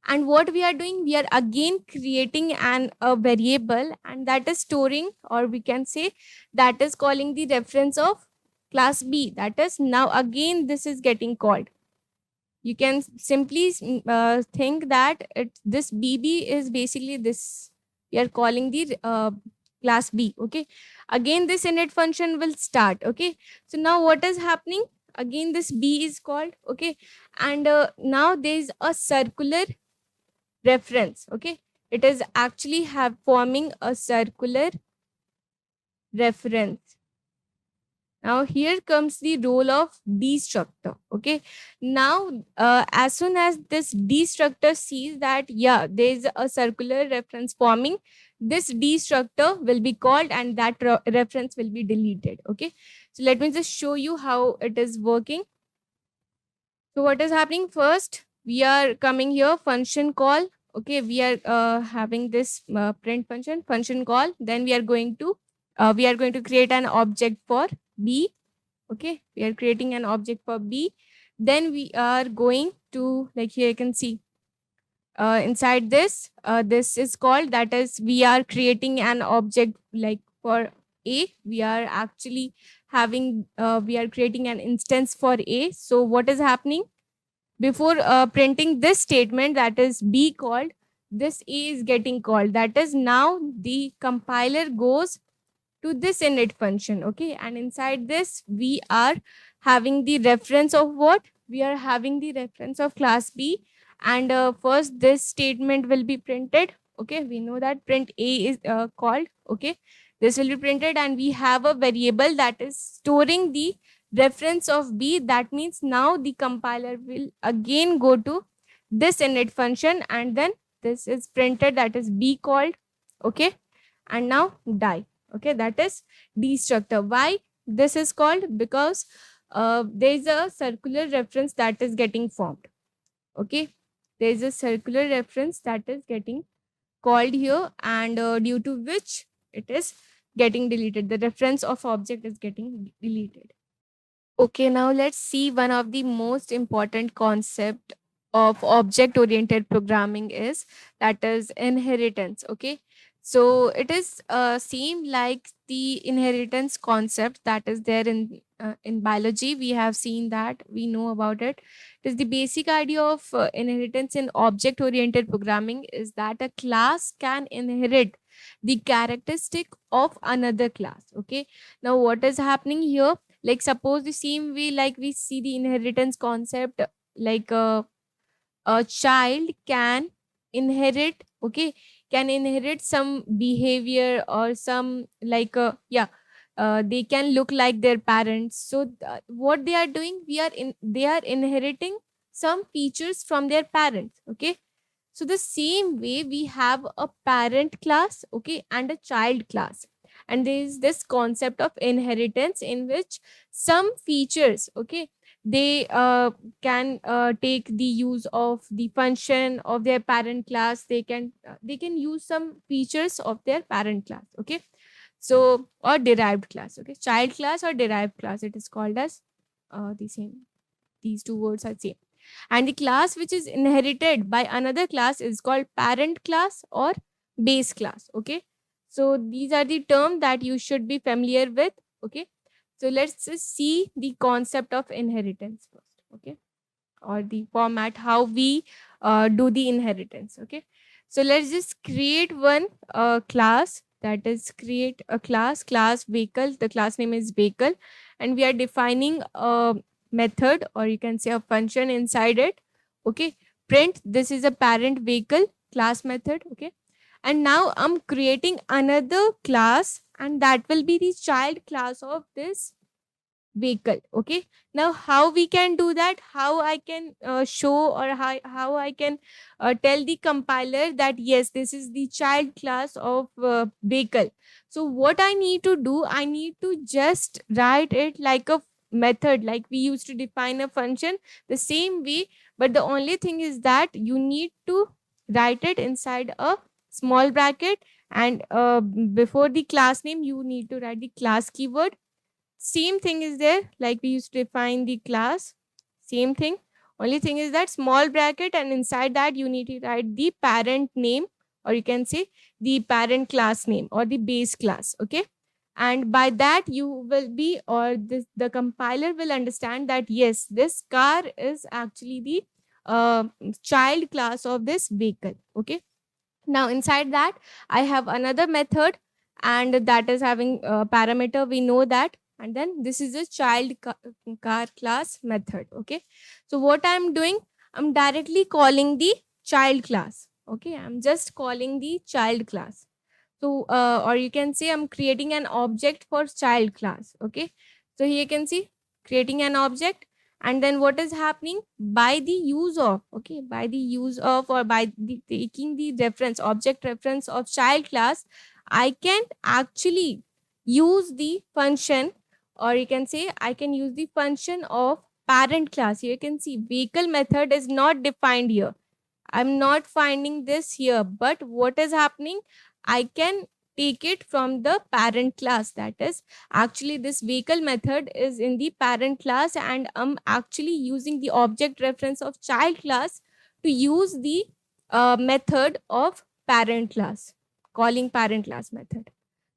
and what we are doing, we are again creating an a variable, and that is storing, or we can say that is calling the reference of class B. That is, now again this is getting called. You can simply think that this BB is basically this, we are calling the class B. Okay, again this init function will start. Okay, so now what is happening, again this B is called. Okay, and now there is a circular reference. Okay, it is actually have forming a circular reference. Now here comes the role of destructor. Okay, now as soon as this destructor sees that yeah, there is a circular reference forming, this destructor will be called, and that reference will be deleted. Okay, so let me just show you how it is working. So what is happening? First we are coming here, function call. Okay, we are having this print function call. Then we are going to create an object for B. Okay, we are creating an object for B. Then we are going to, like here you can see, inside this, this is called, that is, we are creating an object like for A. We are actually having, we are creating an instance for A. So what is happening? Before printing this statement, that is B called, this A is getting called. That is, now the compiler goes to this init function. Okay, and inside this we are having the reference of what? We are having the reference of class B, and first this statement will be printed. Okay, we know that print A is called. Okay, this will be printed, and we have a variable that is storing the reference of B. That means now the compiler will again go to this init function, and then this is printed, that is B called. Okay, and now die. Okay, that is destructor. Why this is called? Because there is a circular reference that is getting formed. Okay, there is a circular reference that is getting called here, and due to which it is getting deleted. The reference of object is getting deleted. Okay, now let's see one of the most important concept of object oriented programming is, that is inheritance. Okay, so it is same like the inheritance concept that is there in biology. We have seen that, we know about it. It is the basic idea of inheritance in object oriented programming is that a class can inherit the characteristic of another class. Okay, now what is happening here? Like suppose the same way like we see the inheritance concept, like a child can inherit. Okay, can inherit some behavior or some like they can look like their parents. So what they are doing, they are inheriting some features from their parents. Okay, so the same way we have a parent class, okay, and a child class. and there is this concept of inheritance in which some features, okay, they can take the use of the function of their parent class. They can use some features of their parent class, okay. So, or derived class, okay, child class or derived class, it is called as the same. These two words are same. And the class which is inherited by another class is called parent class or base class, okay. So these are the terms that you should be familiar with, okay. So let's just see the concept of inheritance first, okay, or the format how we do the inheritance, okay. So let's just create one class, that is create a class vehicle. The class name is vehicle, and we are defining a method, or you can say a function inside it, okay. Print, this is a parent vehicle class method, okay. And now I'm creating another class, and that will be the child class of this vehicle, okay. Now how we can do that, how I can show, or how I can tell the compiler that yes, this is the child class of vehicle. So what I need to do, I need to just write it like a method, like we used to define a function the same way, but the only thing is that you need to write it inside a small bracket, and before the class name you need to write the class keyword. Same thing is there, like we used to define the class, same thing. Only thing is that small bracket, and inside that you need to write the parent name, or you can say the parent class name or the base class, okay. And by that you will be, or this, the compiler will understand that yes, this car is actually the uh, child class of this vehicle, okay. Now inside that I have another method, and that is having a parameter, we know that. And then this is a car class method, okay. So what I'm doing, I'm directly calling the child class, okay. I'm just calling the child class. So or you can say I'm creating an object for child class, okay. So here you can see creating an object, and then what is happening, by the use of, okay, by the use of, or by the taking the reference, object reference of child class, I can actually use the function, or you can say I can use the function of parent class. Here you can see vehicle method is not defined here. I'm not finding this here, but what is happening? I can take it from the parent class. That is actually this vehicle method is in the parent class, and I'm actually using the object reference of child class to use the method of parent class, calling parent class method.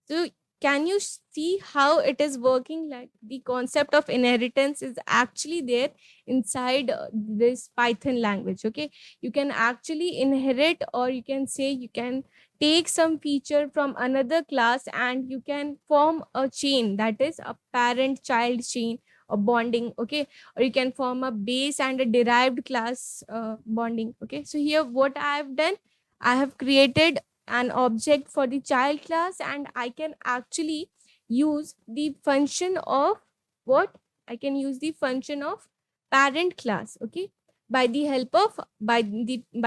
So can you see how it is working? Like the concept of inheritance is actually there inside this Python language. Okay, you can actually inherit, or you can say you can take some feature from another class, and you can form a chain, that is a parent child chain or bonding, okay. Or you can form a base and a derived class bonding, okay. So here what I have done, I have created an object for the child class, and I can actually use the function of what, I can use the function of parent class, okay, by the help of, by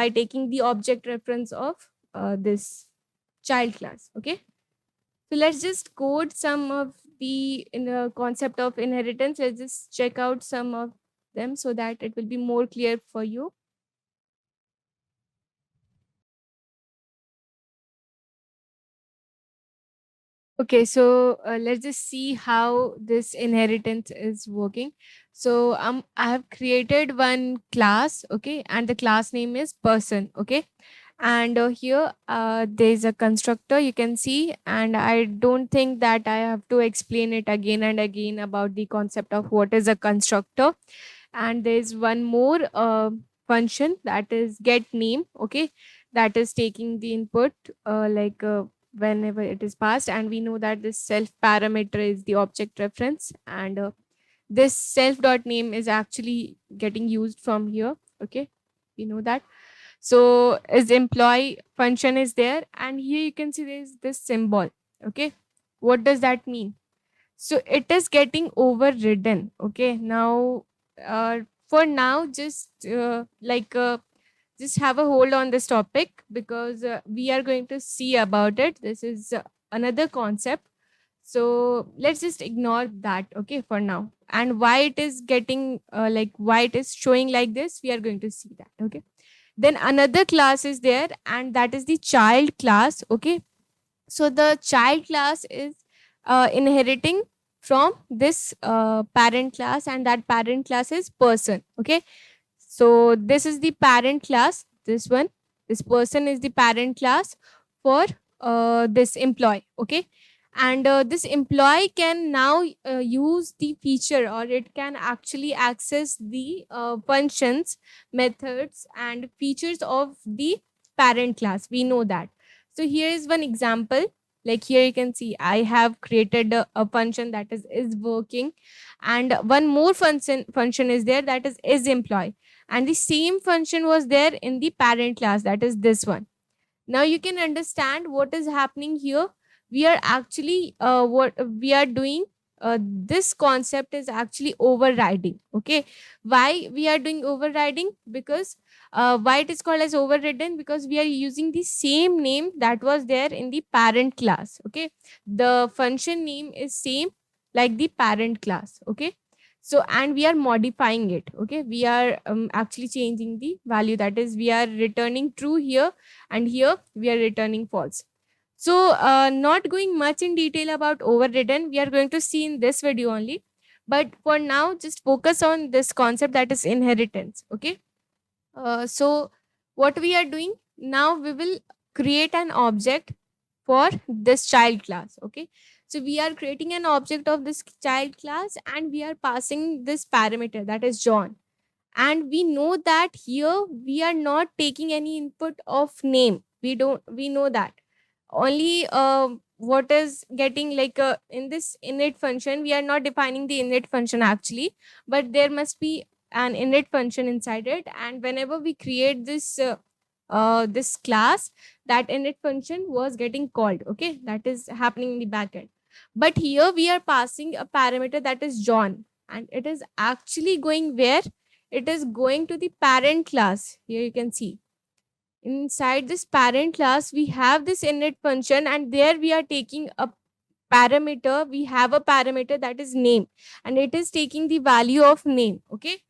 taking the object reference of this child class, okay. So let's just code some of the in the concept of inheritance. Let's just check out some of them so that it will be more clear for you. Okay, so let's just see how this inheritance is working. So I have created one class, okay, and the class name is person, okay. And here there's a constructor, you can see, and I don't think that I have to explain it again and again about the concept of what is a constructor. And there's one more function, that is get name, okay, that is taking the input whenever it is passed, and we know that this self parameter is the object reference, and this self dot name is actually getting used from here, okay, we know that. So is employee function is there, and here you can see there's this symbol, okay. What does that mean? So it is getting overridden, okay. Now uh, for now just have a hold on this topic, because we are going to see about it. This is another concept. So let's just ignore that, okay, for now. And why it is getting why it is showing like this, we are going to see that, okay. Then another class is there, and that is the child class, okay. So the child class is inheriting from this parent class, and that parent class is person, okay. So this is the parent class, this one. This person is the parent class for this employee, okay. And this employee can now use the feature, or it can actually access the functions, methods, and features of the parent class. We know that. So here is one example. Like here you can see I have created a function that is working, and one more function is there, that is employee, and the same function was there in the parent class, that is this one. Now you can understand what is happening here. We are actually what we are doing, this concept is actually overriding, okay. Why we are doing overriding? Because why it is called as overridden? Because we are using the same name that was there in the parent class, okay. The function name is same like the parent class, okay. So and we are modifying it, okay. We are actually changing the value, that is we are returning true here, and here we are returning false. So not going much in detail about overridden, we are going to see in this video only. But for now, just focus on this concept, that is inheritance, okay. So what we are doing now, we will create an object for this child class, okay. So we are creating an object of this child class, and we are passing this parameter, that is John. And we know that here we are not taking any input of name. We know that only what is getting like in this init function, we are not defining the init function actually, but there must be an init function inside it, and whenever we create this class, that init function was getting called, okay. That is happening in the backend. But here we are passing a parameter, that is John, and it is actually going where? It is going to the parent class. Here you can see inside this parent class we have this init function, and there we are taking a parameter. We have a parameter, that is name, and it is taking the value of name, okay.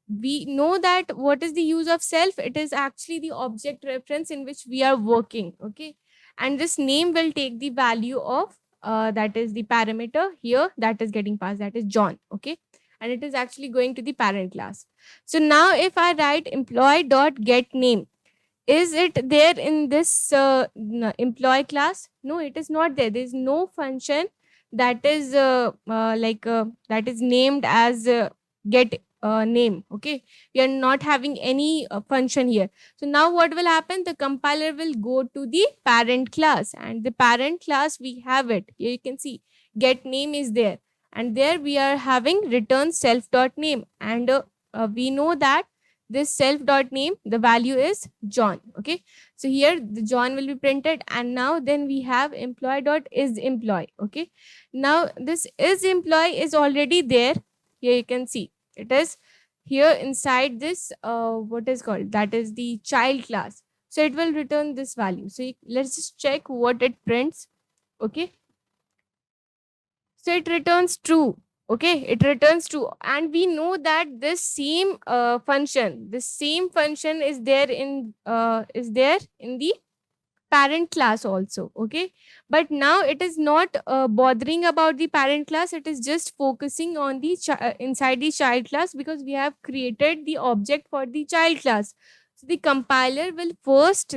We know that what is the use of self? It is actually the object reference in which we are working, okay. And this name will take the value of that is the parameter here that is getting passed, that is John, okay. And it is actually going to the parent class. So now if I write employee dot get name, is it there in this employee class? No, it is not there. There is no function that is that is named as get name, okay. We are not having any function here. So now what will happen? The compiler will go to the parent class, and the parent class we have it here. You can see get name is there, and there we are having return self dot name, and we know that this self dot name, the value is John, okay. So here the John will be printed, and now then we have employee dot is employee, okay. Now this is employee is already there. Here you can see it is here inside this what is called, that is the child class. So it will return this value. So let's just check what it prints, okay. So it returns true, okay. It returns true, and we know that this same function is there in the parent class also, okay. But now it is not bothering about the parent class. It is just focusing on the inside the child class, because we have created the object for the child class. So the compiler will first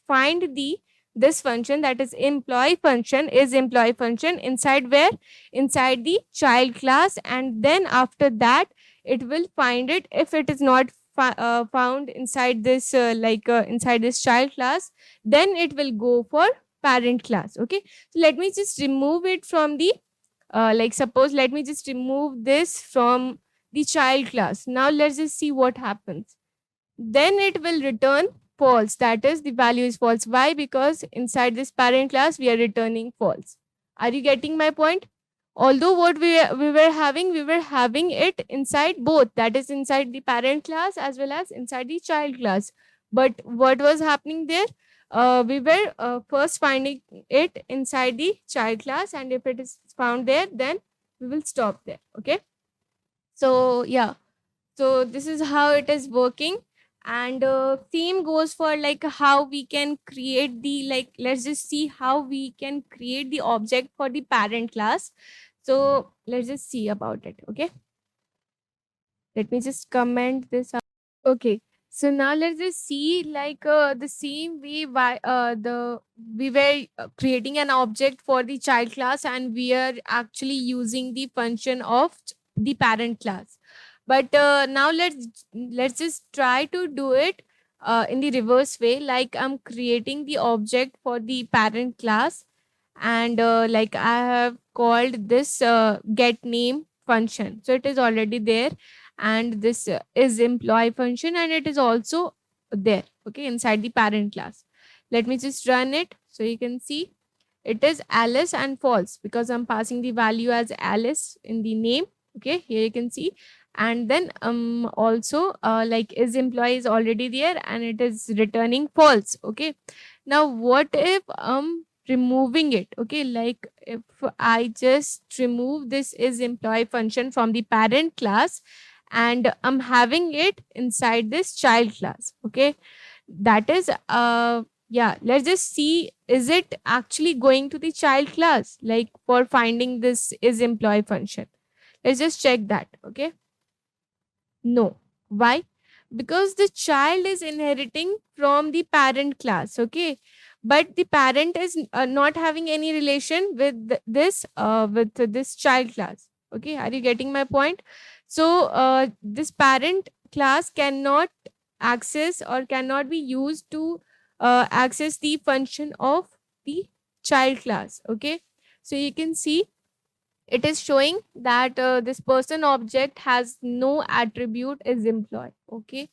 find the this function, that is employee function, is employee function inside where? Inside the child class. And then after that it will find it. If it is not found inside this inside this child class, then it will go for parent class, okay. So let me just remove it from the suppose let me just remove this from the child class. Now let's just see what happens. Then it will return false, that is the value is false. Why? Because inside this parent class we are returning false. Are you getting my point? Although what we were having it inside both, that is inside the parent class as well as inside the child class. But what was happening there? we were first finding it inside the child class, and if it is found there, then we will stop there. Okay. So yeah, so this is how it is working. And theme goes for like how we can create the, like, let's just see how we can create the object for the parent class. So let's just see about it. Okay, let me just comment this out. Okay, so now let's just see like the same way why the we were creating an object for the child class, and we are actually using the function of the parent class. But now let's just try to do it in the reverse way. Like, I'm creating the object for the parent class, and like I have called this get name function, so it is already there. And this is employee function, and it is also there, okay, inside the parent class. Let me just run it so you can see. It is Alice and false because I'm passing the value as Alice in the name. Okay, here you can see. And then also like is employee is already there, and it is returning false. Okay, now what if removing it? Okay, like if I just remove this is employee function from the parent class, and I'm having it inside this child class. Okay, that is yeah, let's just see, is it actually going to the child class, like for finding this is employee function. Let's just check that. Okay, no. Why? Because the child is inheriting from the parent class. Okay, but the parent is not having any relation with with this child class. Okay, are you getting my point? So this parent class cannot access or cannot be used to access the function of the child class. Okay, so you can see it is showing that this person object has no attribute is employed. Okay,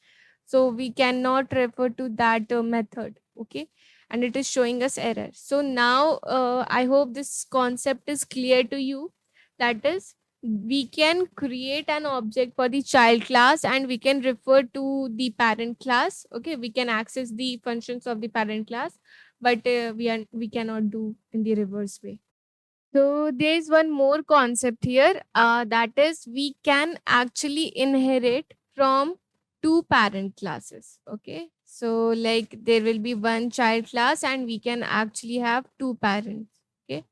so we cannot refer to that method. Okay, and it is showing us error. So now I hope this concept is clear to you. That is, we can create an object for the child class, and we can refer to the parent class. Okay, we can access the functions of the parent class, but we cannot do in the reverse way. So there is one more concept here, that is we can actually inherit from two parent classes. Okay, so like there will be one child class, and we can actually have two parents. Okay,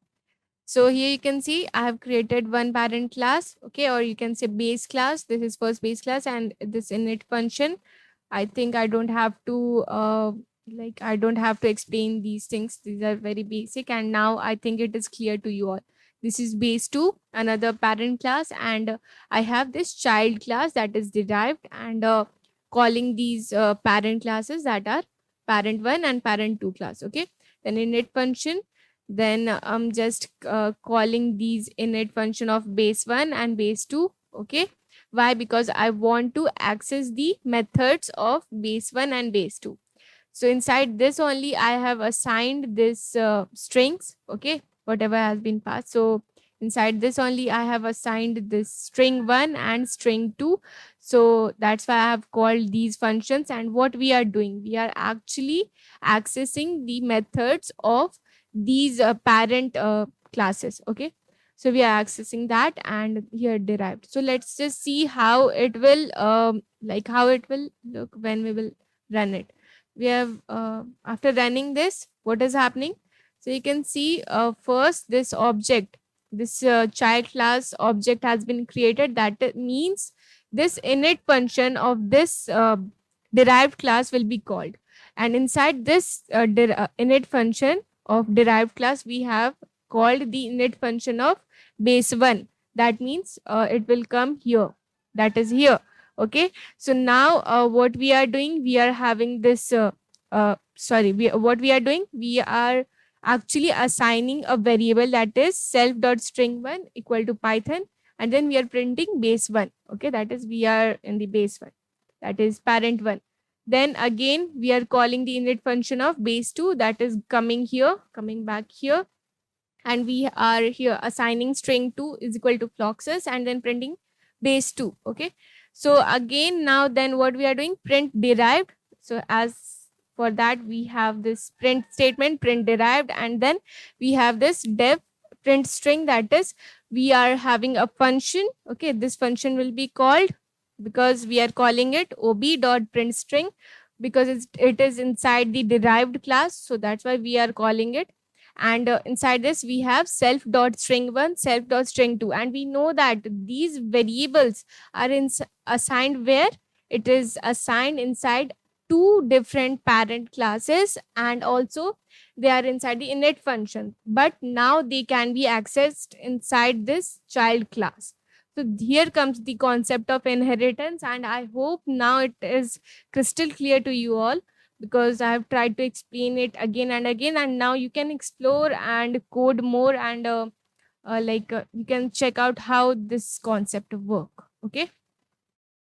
so here you can see I have created one parent class. Okay, or you can say base class. This is first base class, and this init function. I think I don't have to I don't have to explain these things. These are very basic, and now I think it is clear to you all. This is base 2, another parent class, and I have this child class that is derived, and calling these parent classes that are parent 1 and parent 2 class. Okay, then init function, then I'm just calling these init function of base 1 and base 2. Okay, why? Because I want to access the methods of base 1 and base 2. So inside this only I have assigned this strings. Okay, whatever has been passed. So inside this only I have assigned this string 1 and string 2. So that's why I have called these functions. And what we are doing, we are actually accessing the methods of these parent classes. Okay, so we are accessing that, and here derived. So let's just see how it will how it will look when we will run it. We have after running this, what is happening? So you can see first this object, this child class object has been created. That means this init function of this derived class will be called, and inside this init function of derived class we have called the init function of base 1. That means it will come here, that is here. Okay, so now what we are doing, we are having this what we are doing, we are actually assigning a variable that is self.string1 equal to python, and then we are printing base 1. Okay, that is we are in the base 1, that is parent 1. Then again we are calling the init function of base 2, that is coming here, coming back here, and we are here assigning string 2 is equal to floxes, and then printing base 2. Okay, so again now then what we are doing, print derived. So as for that we have this print statement, print derived, and then we have this def print string, that is we are having a function. Okay, this function will be called, because we are calling it ob.printString, because it is inside the derived class, so that's why we are calling it. And inside this we have self.string1, self.string2, and we know that these variables are assigned where it is assigned inside two different parent classes, and also they are inside the init function, but now they can be accessed inside this child class. So here comes the concept of inheritance, and I hope now it is crystal clear to you all, because I have tried to explain it again and again, and now you can explore and code more, and you can check out how this concept work. Okay.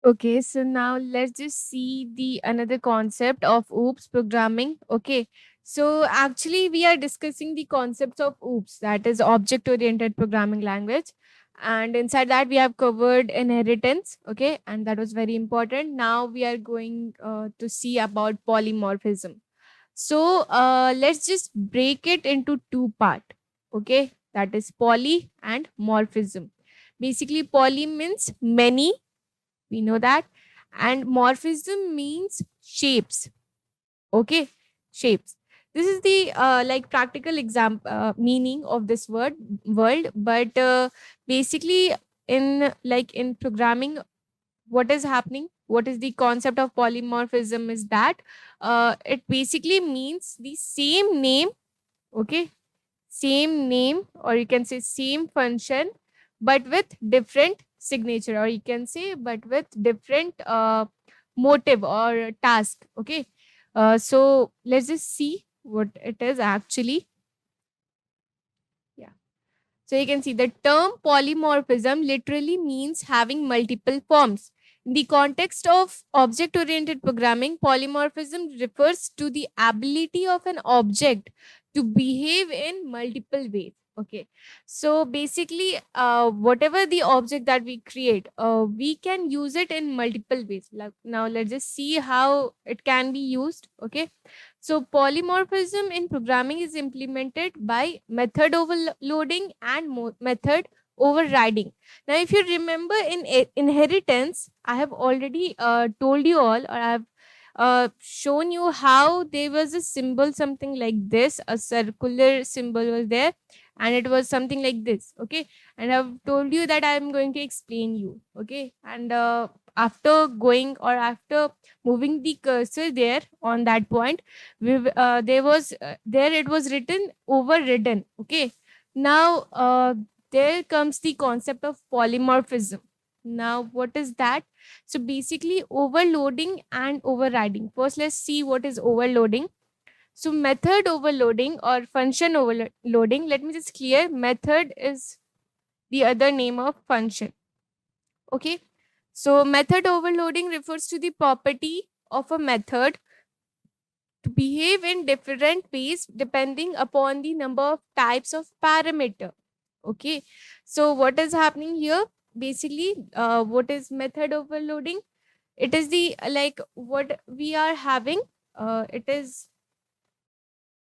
Okay, so now let's just see the another concept of OOPS programming. Okay, so actually we are discussing the concepts of OOPS, that is object oriented programming language, and inside that we have covered inheritance. Okay, and that was very important. Now we are going to see about polymorphism. So let's just break it into two part. Okay, that is poly and morphism. Basically, poly means many, we know that, and morphism means shapes. Okay, shapes. This is the practical example meaning of this world, but basically in programming, what is happening, what is the concept of polymorphism is that it basically means the same name. Okay, same name, or you can say same function, but with different signature, or you can say but with different motive or task. Okay, so let's just see what it is actually. Yeah, so you can see the term polymorphism literally means having multiple forms. In the context of object oriented programming, polymorphism refers to the ability of an object to behave in multiple ways. Okay. So basically, whatever the object that we create, we can use it in multiple ways. Like now, let's just see how it can be used. Okay. So, polymorphism in programming is implemented by method overloading and method overriding. Now, if you remember in inheritance, I have already told you all, or I have shown you how there was a symbol, something like this, a circular symbol was there, and it was something like this. Okay, and I've told you that I'm going to explain you. Okay, and after going, or after moving the cursor there on that point, there it was written overridden. Okay, now there comes the concept of polymorphism. Now what is that? So basically overloading and overriding. First let's see what is overloading. So method overloading or function overloading, let me just clear, method is the other name of function. Okay, so method overloading refers to the property of a method to behave in different ways depending upon the number of types of parameter. Okay, so what is happening here? Basically, what is method overloading? It is the what we are having. It is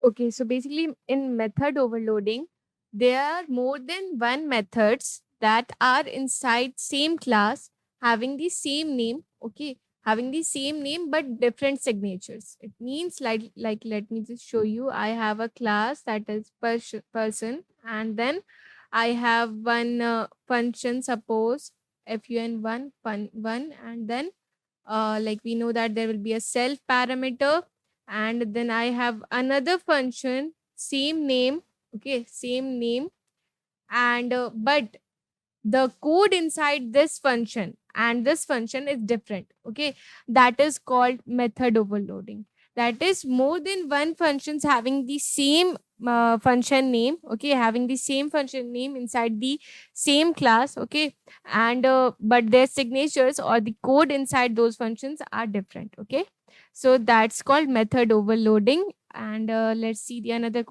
okay. So basically, in method overloading, there are more than one methods that are inside same class having the same name. Okay, having the same name but different signatures. It means like let me just show you. I have a class that is person, and then I have one function. Suppose fun1 fun1, and then like we know that there will be a self parameter, and then I have another function, same name. Okay, same name, and but the code inside this function and this function is different. Okay, that is called method overloading. That is more than one functions having the same function name. Okay, having the same function name inside the same class. Okay, and but their signatures or the code inside those functions are different. Okay, so that's called method overloading. And let's see the another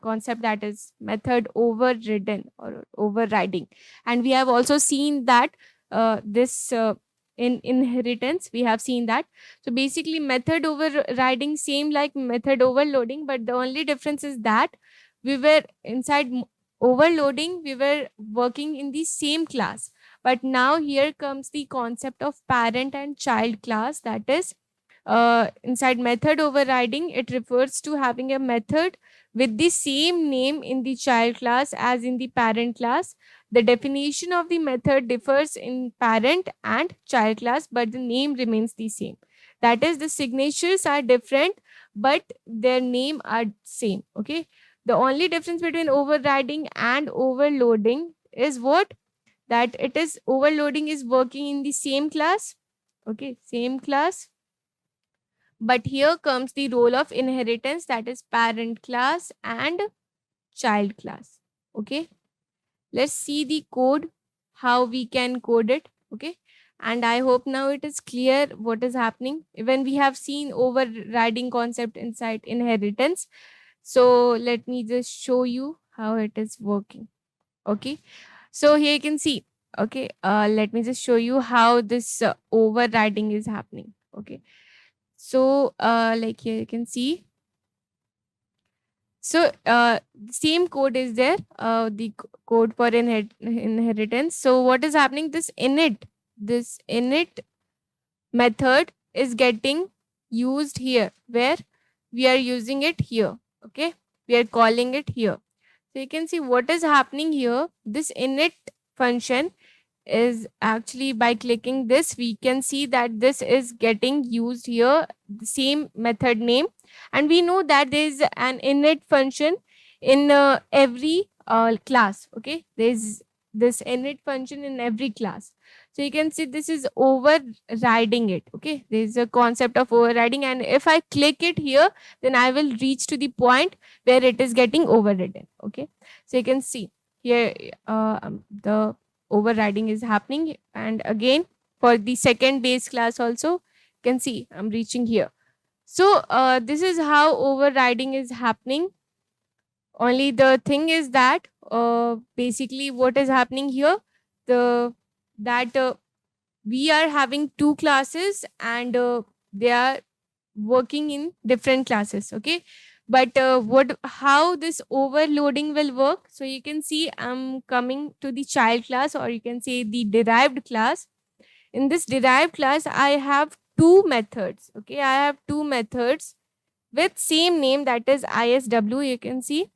concept, that is method overridden or overriding. And we have also seen that this in inheritance. We have seen that. So basically method overriding same like method overloading, but the only difference is that we were inside overloading, we were working in the same class. But now here comes the concept of parent and child class. That is, inside method overriding, it refers to having a method with the same name in the child class as in the parent class. The definition of the method differs in parent and child class, but the name remains the same. That is, the signatures are different, but their name are same. Okay. The only difference between overriding and overloading is what? That it is overloading is working in the same class. Okay, same class. But here comes the role of inheritance, that is parent class and child class. Okay, let's see the code, how we can code it. Okay, and I hope now it is clear what is happening. Even we have seen overriding concept inside inheritance. So let me just show you how it is working. Okay, so here you can see. Okay, let me just show you how this overriding is happening. Okay, so like here you can see. So same code is there, the code for inheritance. So what is happening? This init method is getting used here, where we are using it here. Okay, we are calling it here. So you can see what is happening here. This init function is actually, by clicking this, we can see that this is getting used here, the same method name. And we know that there is an init function in every class. Okay, there is this init function in every class. So you can see this is overriding it. Okay, there is a concept of overriding, and if I click it here, then I will reach to the point where it is getting overridden. Okay, so you can see here the overriding is happening. And again, for the second base class also, you can see I'm reaching here. So this is how overriding is happening. Only the thing is that basically what is happening here, the that we are having two classes, and they are working in different classes. Okay, but what how this overloading will work? So you can see I'm coming to the child class, or you can say the derived class. In this derived class, I have two methods. Okay, I have two methods with same name, that is isw. You can see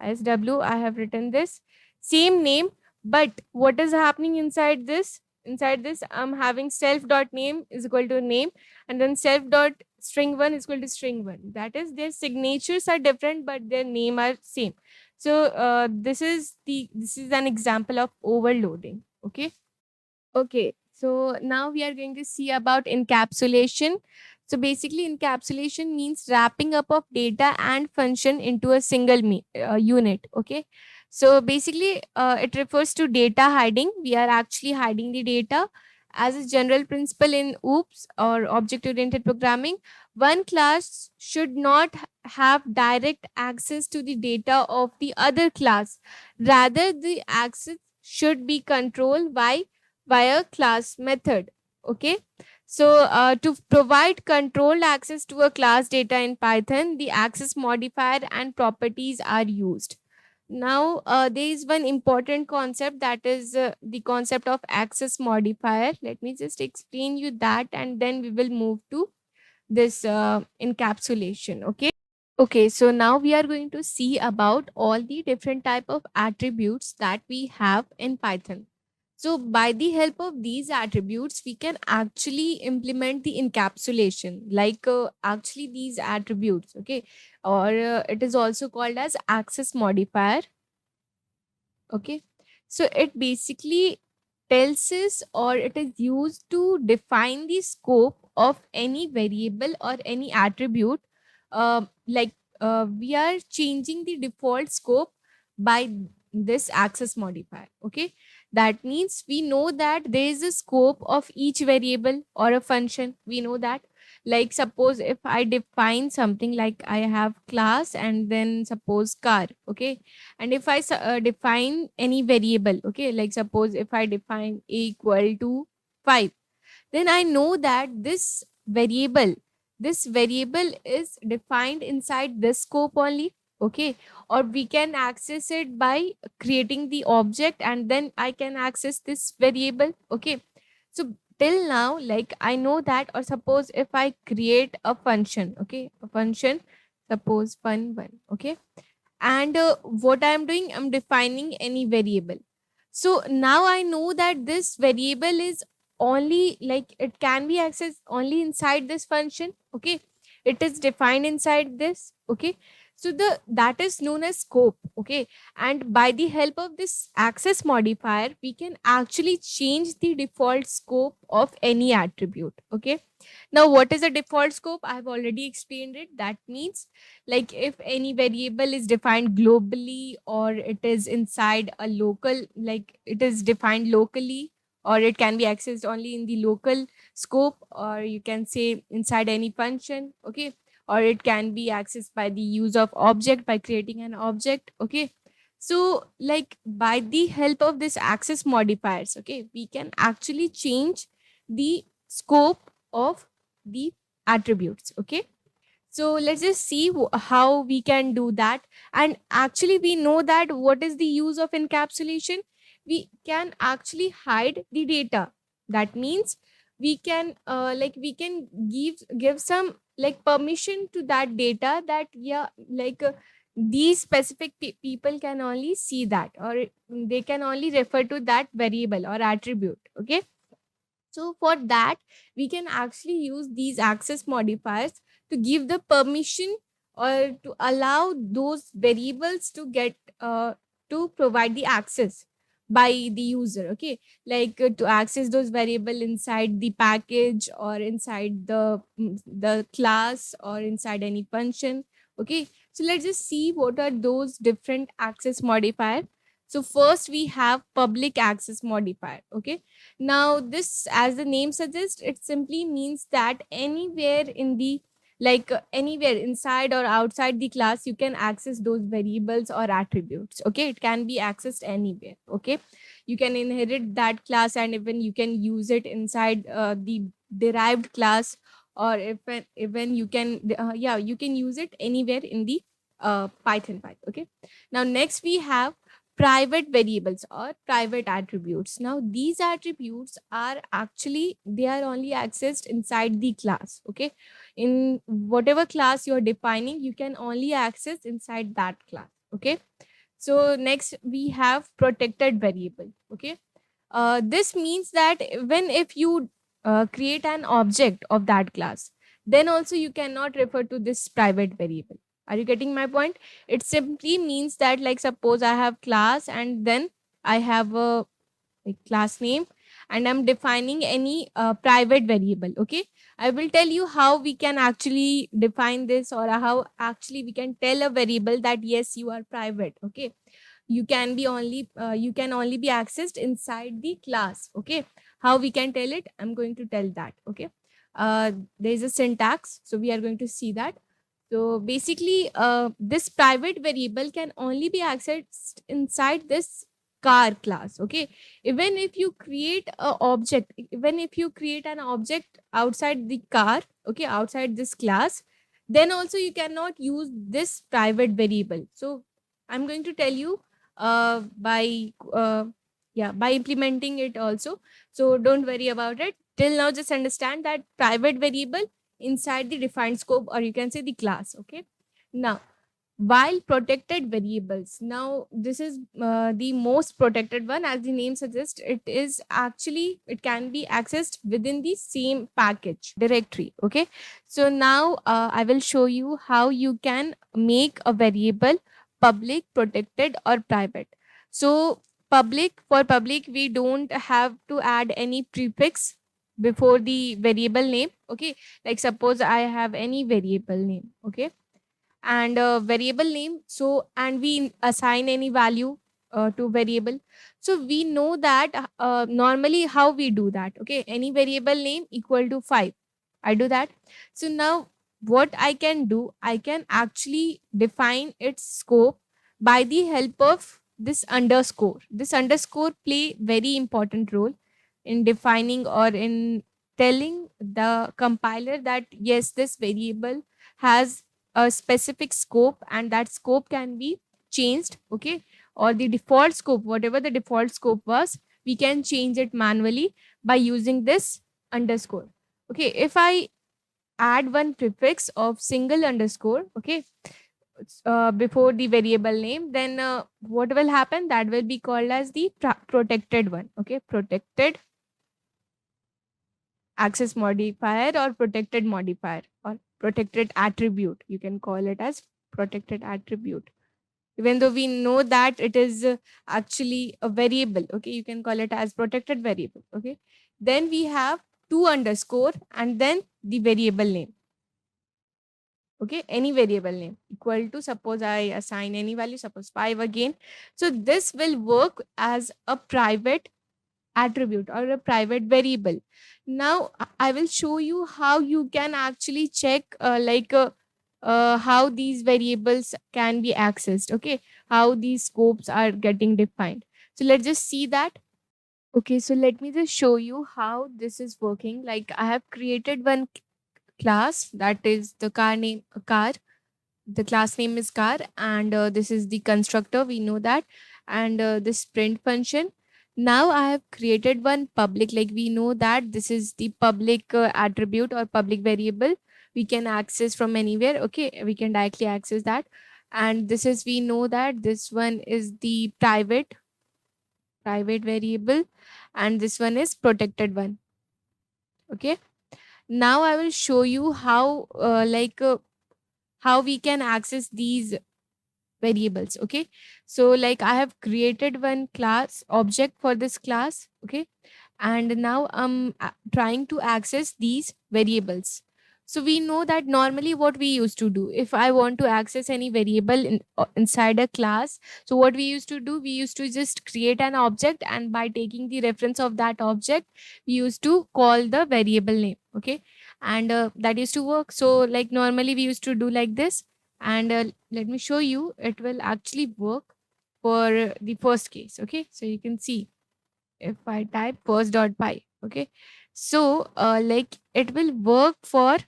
ISW, I have written this same name. But what is happening inside this? Inside this, I'm having self dot name is equal to name, and then self dot string one is equal to string one. That is, their signatures are different, but their name are same. So this is an example of overloading. Okay. Okay, so now we are going to see about encapsulation. So basically, encapsulation means wrapping up of data and function into a single unit. Okay, so basically, it refers to data hiding. We are actually hiding the data. As a general principle in OOPS, or object oriented programming, one class should not have direct access to the data of the other class. Rather, the access should be controlled by via class method. Okay, so to provide controlled access to a class data in Python, the access modifier and properties are used. Now there is one important concept, that is the concept of access modifier. Let me just explain you that, and then we will move to this encapsulation. Okay. Okay, so now we are going to see about all the different type of attributes that we have in Python. So by the help of these attributes, we can actually implement the encapsulation, like actually these attributes. Okay, or it is also called as access modifier. Okay, so it basically tells us, or it is used to define the scope of any variable or any attribute. Like we are changing the default scope by this access modifier. Okay, that means we know that there is a scope of each variable or a function. We know that, like suppose if I define something like I have class and then suppose car. Okay, and if I define any variable, okay, like suppose if I define a equal to 5, then I know that this variable is defined inside this scope only. Okay, or we can access it by creating the object, and then I can access this variable. Okay, so till now, like, I know that. Or suppose if I create a function, okay, a function, suppose fun1. Okay, and what I'm doing, I'm defining any variable. So now I know that this variable is only, like, it can be accessed only inside this function. Okay, it is defined inside this. Okay, so the that is known as scope. Okay, and by the help of this access modifier, we can actually change the default scope of any attribute. Okay, now what is a default scope? I have already explained it. That means, like, if any variable is defined globally, or it is inside a local, like it is defined locally, or it can be accessed only in the local scope, or you can say inside any function. Okay, or it can be accessed by the use of object, by creating an object. Okay, so, like, by the help of this access modifiers, okay, we can actually change the scope of the attributes. Okay, so let's just see how we can do that. And actually, we know that what is the use of encapsulation. We can actually hide the data. That means we can, we can give some, like, permission to that data, that, yeah, like, these specific people can only see that, or they can only refer to that variable or attribute. Okay, so for that, we can actually use these access modifiers to give the permission, or to allow those variables to get, to provide the access by the user. Okay, like, to access those variable inside the package, or inside the class, or inside any function. Okay, so let's just see what are those different access modifier. So first we have public access modifier. Okay, now, this, as the name suggests, it simply means that anywhere in the, anywhere inside or outside the class, you can access those variables or attributes. Okay, it can be accessed anywhere. Okay, you can inherit that class, and even you can use it inside the derived class, or even you can, yeah, you can use it anywhere in the Python file. Okay, now next we have private variables or private attributes. Now these attributes are actually, they are only accessed inside the class. Okay, in whatever class you're defining, you can only access inside that class. Okay, so next we have protected variable. Okay, this means that when, if you create an object of that class, then also you cannot refer to this private variable. Are you getting my point? It simply means that, like, suppose I have class, and then I have a, like, class name, and I'm defining any private variable. Okay, I will tell you how we can actually define this, or how actually we can tell a variable that yes, you are private. Okay, you can be only, you can only be accessed inside the class. Okay, how we can tell it, I'm going to tell that. Okay, there is a syntax, so we are going to see that. So basically, this private variable can only be accessed inside this car class. Okay, even if you create a object, even if you create an object outside the car, okay, outside this class, then also you cannot use this private variable. So I'm going to tell you by yeah, by implementing it also. So don't worry about it. Till now, just understand that private variable inside the defined scope, or you can say the class. Okay, now, while protected variables, now this is the most protected one. As the name suggests, it is actually, it can be accessed within the same package directory. Okay, so now I will show you how you can make a variable public, protected, or private. So public, for public, we don't have to add any prefix before the variable name. Okay, like, suppose I have any variable name. Okay, and variable name, so, and we assign any value to variable. So we know that normally how we do that. Okay, any variable name equal to 5, I do that. So now what I can do, I can actually define its scope by the help of this underscore. This underscore play very important role in defining, or in telling the compiler that yes, this variable has a specific scope and that scope can be changed, okay, or the default scope, whatever the default scope was, we can change it manually by using this underscore. Okay, if I add one prefix of single underscore, okay, before the variable name, then what will happen, that will be called as the protected one, okay, protected access modifier or protected modifier or protected attribute, you can call it as protected attribute, even though we know that it is actually a variable, okay, you can call it as protected variable, okay. Then we have two underscore and then the variable name, okay, any variable name equal to, suppose I assign any value, suppose 5 again. So this will work as a private attribute or a private variable. Now I will show you how you can actually check how these variables can be accessed, okay, how these scopes are getting defined. So let's just see that. Okay, so let me just show you how this is working. Like I have created one class, that is the car name, car, the class name is car, and this is the constructor, we know that, and this print function. Now I have created one public, like we know that this is the public attribute or public variable, we can access from anywhere, okay, we can directly access that. And this is, we know that this one is the private variable, and this one is protected one, okay. Now I will show you how we can access these variables, okay. So like I have created one class object for this class, okay, and now I'm trying to access these variables. So we know that normally what we used to do, if I want to access any variable inside a class, so what we used to do, we used to just create an object, and by taking the reference of that object, we used to call the variable name, okay, and that used to work. So like normally we used to do like this, and let me show you, it will actually work for the first case, okay. So you can see, if I type first.py, okay, so like it will work for,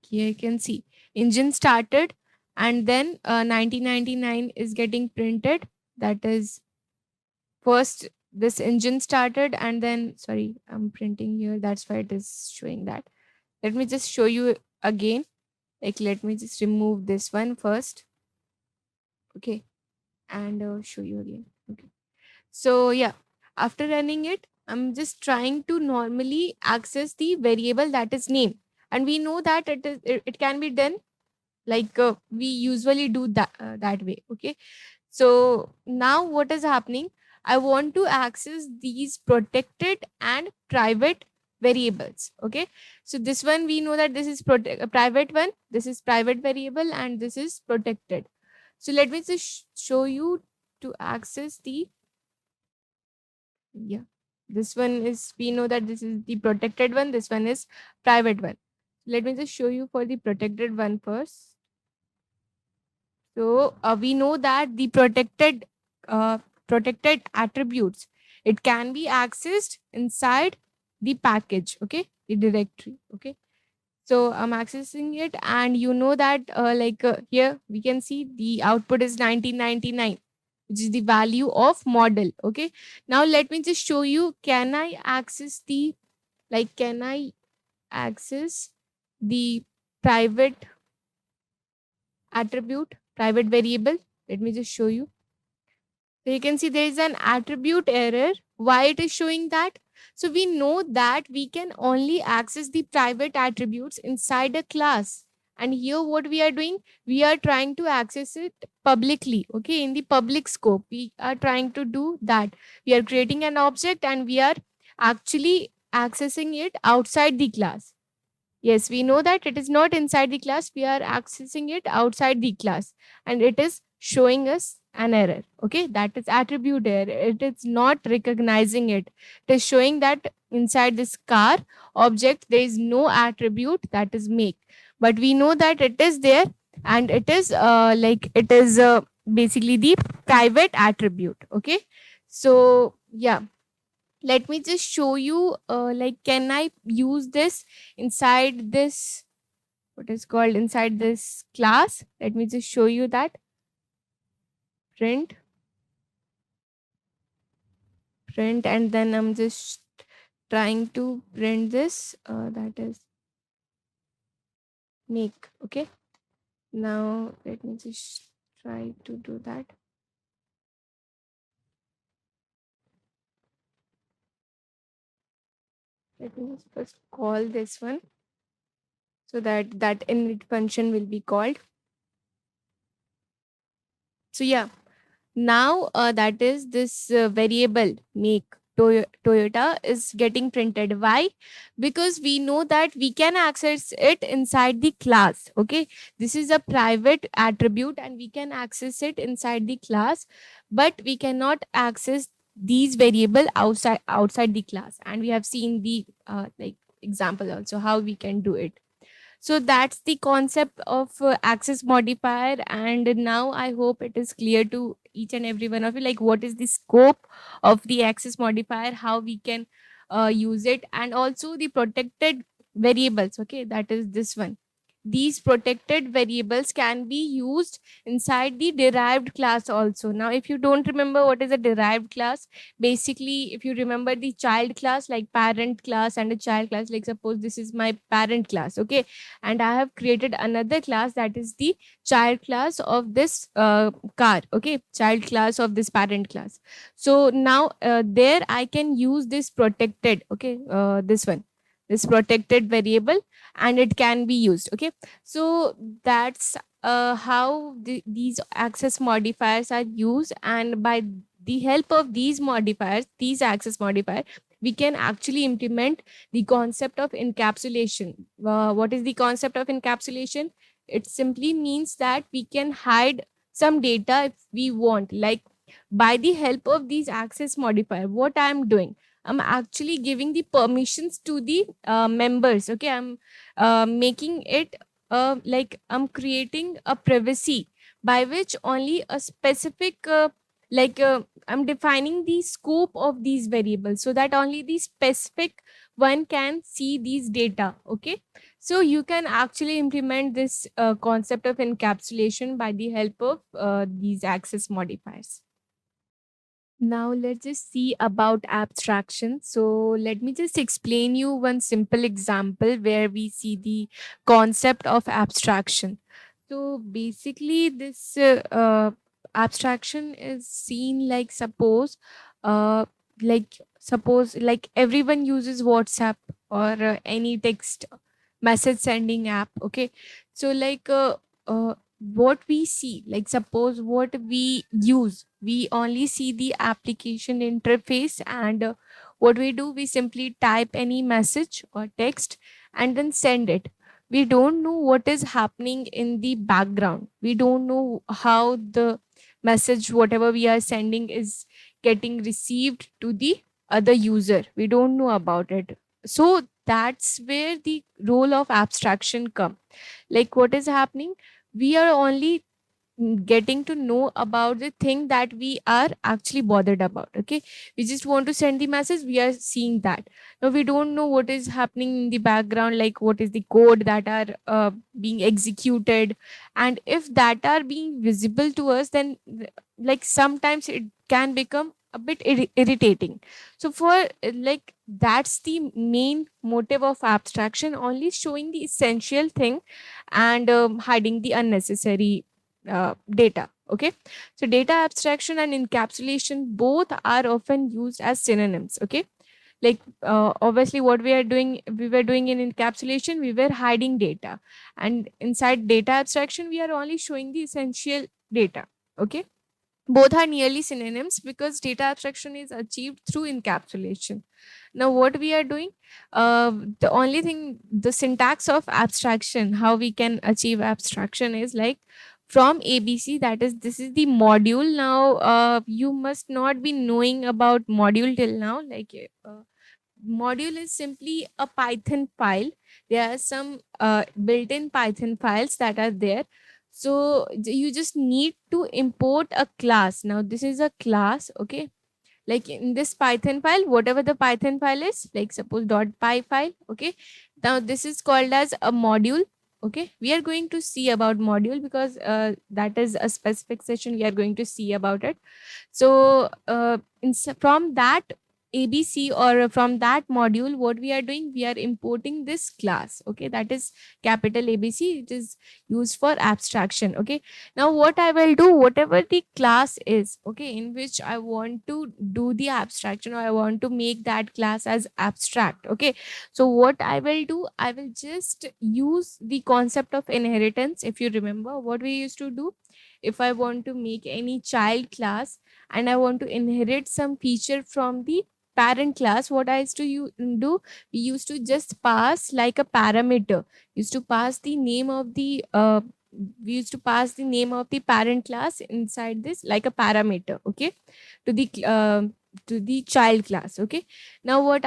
here you can see, engine started, and then 1999 is getting printed, that is first this engine started, and then, sorry, I'm printing here, that's why it is showing that. Let me just show you again, like let me just remove this one first, okay, and show you again, okay. So yeah, after running it, I'm just trying to normally access the variable that is name, and we know that it can be done like we usually do that way, okay. So now what is happening, I want to access these protected and private variables, okay. So this one, we know that this is a private one, this is private variable, and this is protected. So let me just show you to access the, yeah, this one is, we know that this is the protected one, this one is private one. Let me just show you for the protected one first. So we know that the protected attributes, it can be accessed inside the package, okay, the directory, okay. So I'm accessing it, and you know that here we can see the output is 1999, which is the value of model, okay. Now let me just show you, can I access the, can I access the private attribute, private variable? Let me just show you. So you can see there is an attribute error. Why it is showing that? So we know that we can only access the private attributes inside a class. And here what we are doing, we are trying to access it publicly, okay, in the public scope. We are trying to do that. We are creating an object and we are actually accessing it outside the class. Yes, we know that it is not inside the class. We are accessing it outside the class, and it is showing us an error. Okay, that is attribute error. It is not recognizing it. It is showing that inside this car object there is no attribute, that is make. But we know that it is there, and it is basically the private attribute. Okay, so yeah, let me just show you, like, can I use this inside this, what is called, inside this class? Let me just show you that. Print, and then I'm just trying to print this, that is make. Okay, now let me just try to do that. Let me just first call this one, so that that init function will be called. So yeah, now that is this variable make Toyota is getting printed. Why? Because we know that we can access it inside the class. Okay, this is a private attribute and we can access it inside the class, but we cannot access these variable outside the class. And we have seen the like example also how we can do it. So that's the concept of access modifier. And now I hope it is clear to each and every one of you, like what is the scope of the access modifier, how we can use it, and also the protected variables. Okay, that is this one. These protected variables can be used inside the derived class also. Now, if you don't remember what is a derived class, basically, if you remember the child class, like parent class and a child class, like suppose this is my parent class, okay, and I have created another class that is the child class of this car, okay, child class of this parent class. So now there I can use this protected, okay, this one, this protected variable, and it can be used. Okay, so that's how these access modifiers are used, and by the help of these modifiers, these access modifier, we can actually implement the concept of encapsulation. What is the concept of encapsulation? It simply means that we can hide some data if we want. Like, by the help of these access modifier, what I'm doing, I'm actually giving the permissions to the members. Okay, I'm making it like I'm creating a privacy by which only a specific like I'm defining the scope of these variables so that only the specific one can see these data. Okay, so you can actually implement this concept of encapsulation by the help of these access modifiers. Now let's just see about abstraction. So let me just explain you one simple example where we see the concept of abstraction. So basically, this abstraction is seen like, uh, suppose like everyone uses WhatsApp or any text message sending app. Okay, so uh, what we see, like suppose what we use, we only see the application interface, and what we do, we simply type any message or text and then send it. We don't know what is happening in the background. We don't know how the message whatever we are sending is getting received to the other user. We don't know about it. So that's where the role of abstraction come. Like, what is happening, we are only getting to know about the thing that we are actually bothered about. Okay, we just want to send the message, we are seeing that. Now we don't know what is happening in the background, like what is the code that are being executed. And if that are being visible to us, then like sometimes it can become a bit irritating. So for like that's the main motive of abstraction, only showing the essential thing and hiding the unnecessary data. Okay, so data abstraction and encapsulation both are often used as synonyms. Okay, like obviously what we were doing in encapsulation, we were hiding data, and inside data abstraction we are only showing the essential data. Okay, both are nearly synonyms because data abstraction is achieved through encapsulation. Now what we are doing, the only thing, the syntax of abstraction, how we can achieve abstraction is like from ABC, that is this is the module. Now you must not be knowing about module till now. Like module is simply a Python file. There are some built-in Python files that are there. So you just need to import a class. Now this is a class. Okay, Like in this Python file, whatever the Python file is, like suppose .py file, okay. Now this is called as a module, okay. We are going to see about module because that is a specific session we are going to see about it. So from that ABC or from that module, what we are doing, we are importing this class, okay. That is capital ABC. It is used for abstraction, okay. Now what I will do, whatever the class is, okay, in which I want to do the abstraction or I want to make that class as abstract, okay. So what I will do, I will just use the concept of inheritance. If you remember what we used to do, if I want to make any child class and I want to inherit some feature from the parent class, what I used to do, we used to just pass like a parameter, used to pass the name of the we used to pass the name of the parent class inside this like a parameter, okay, to the child class, okay. Now what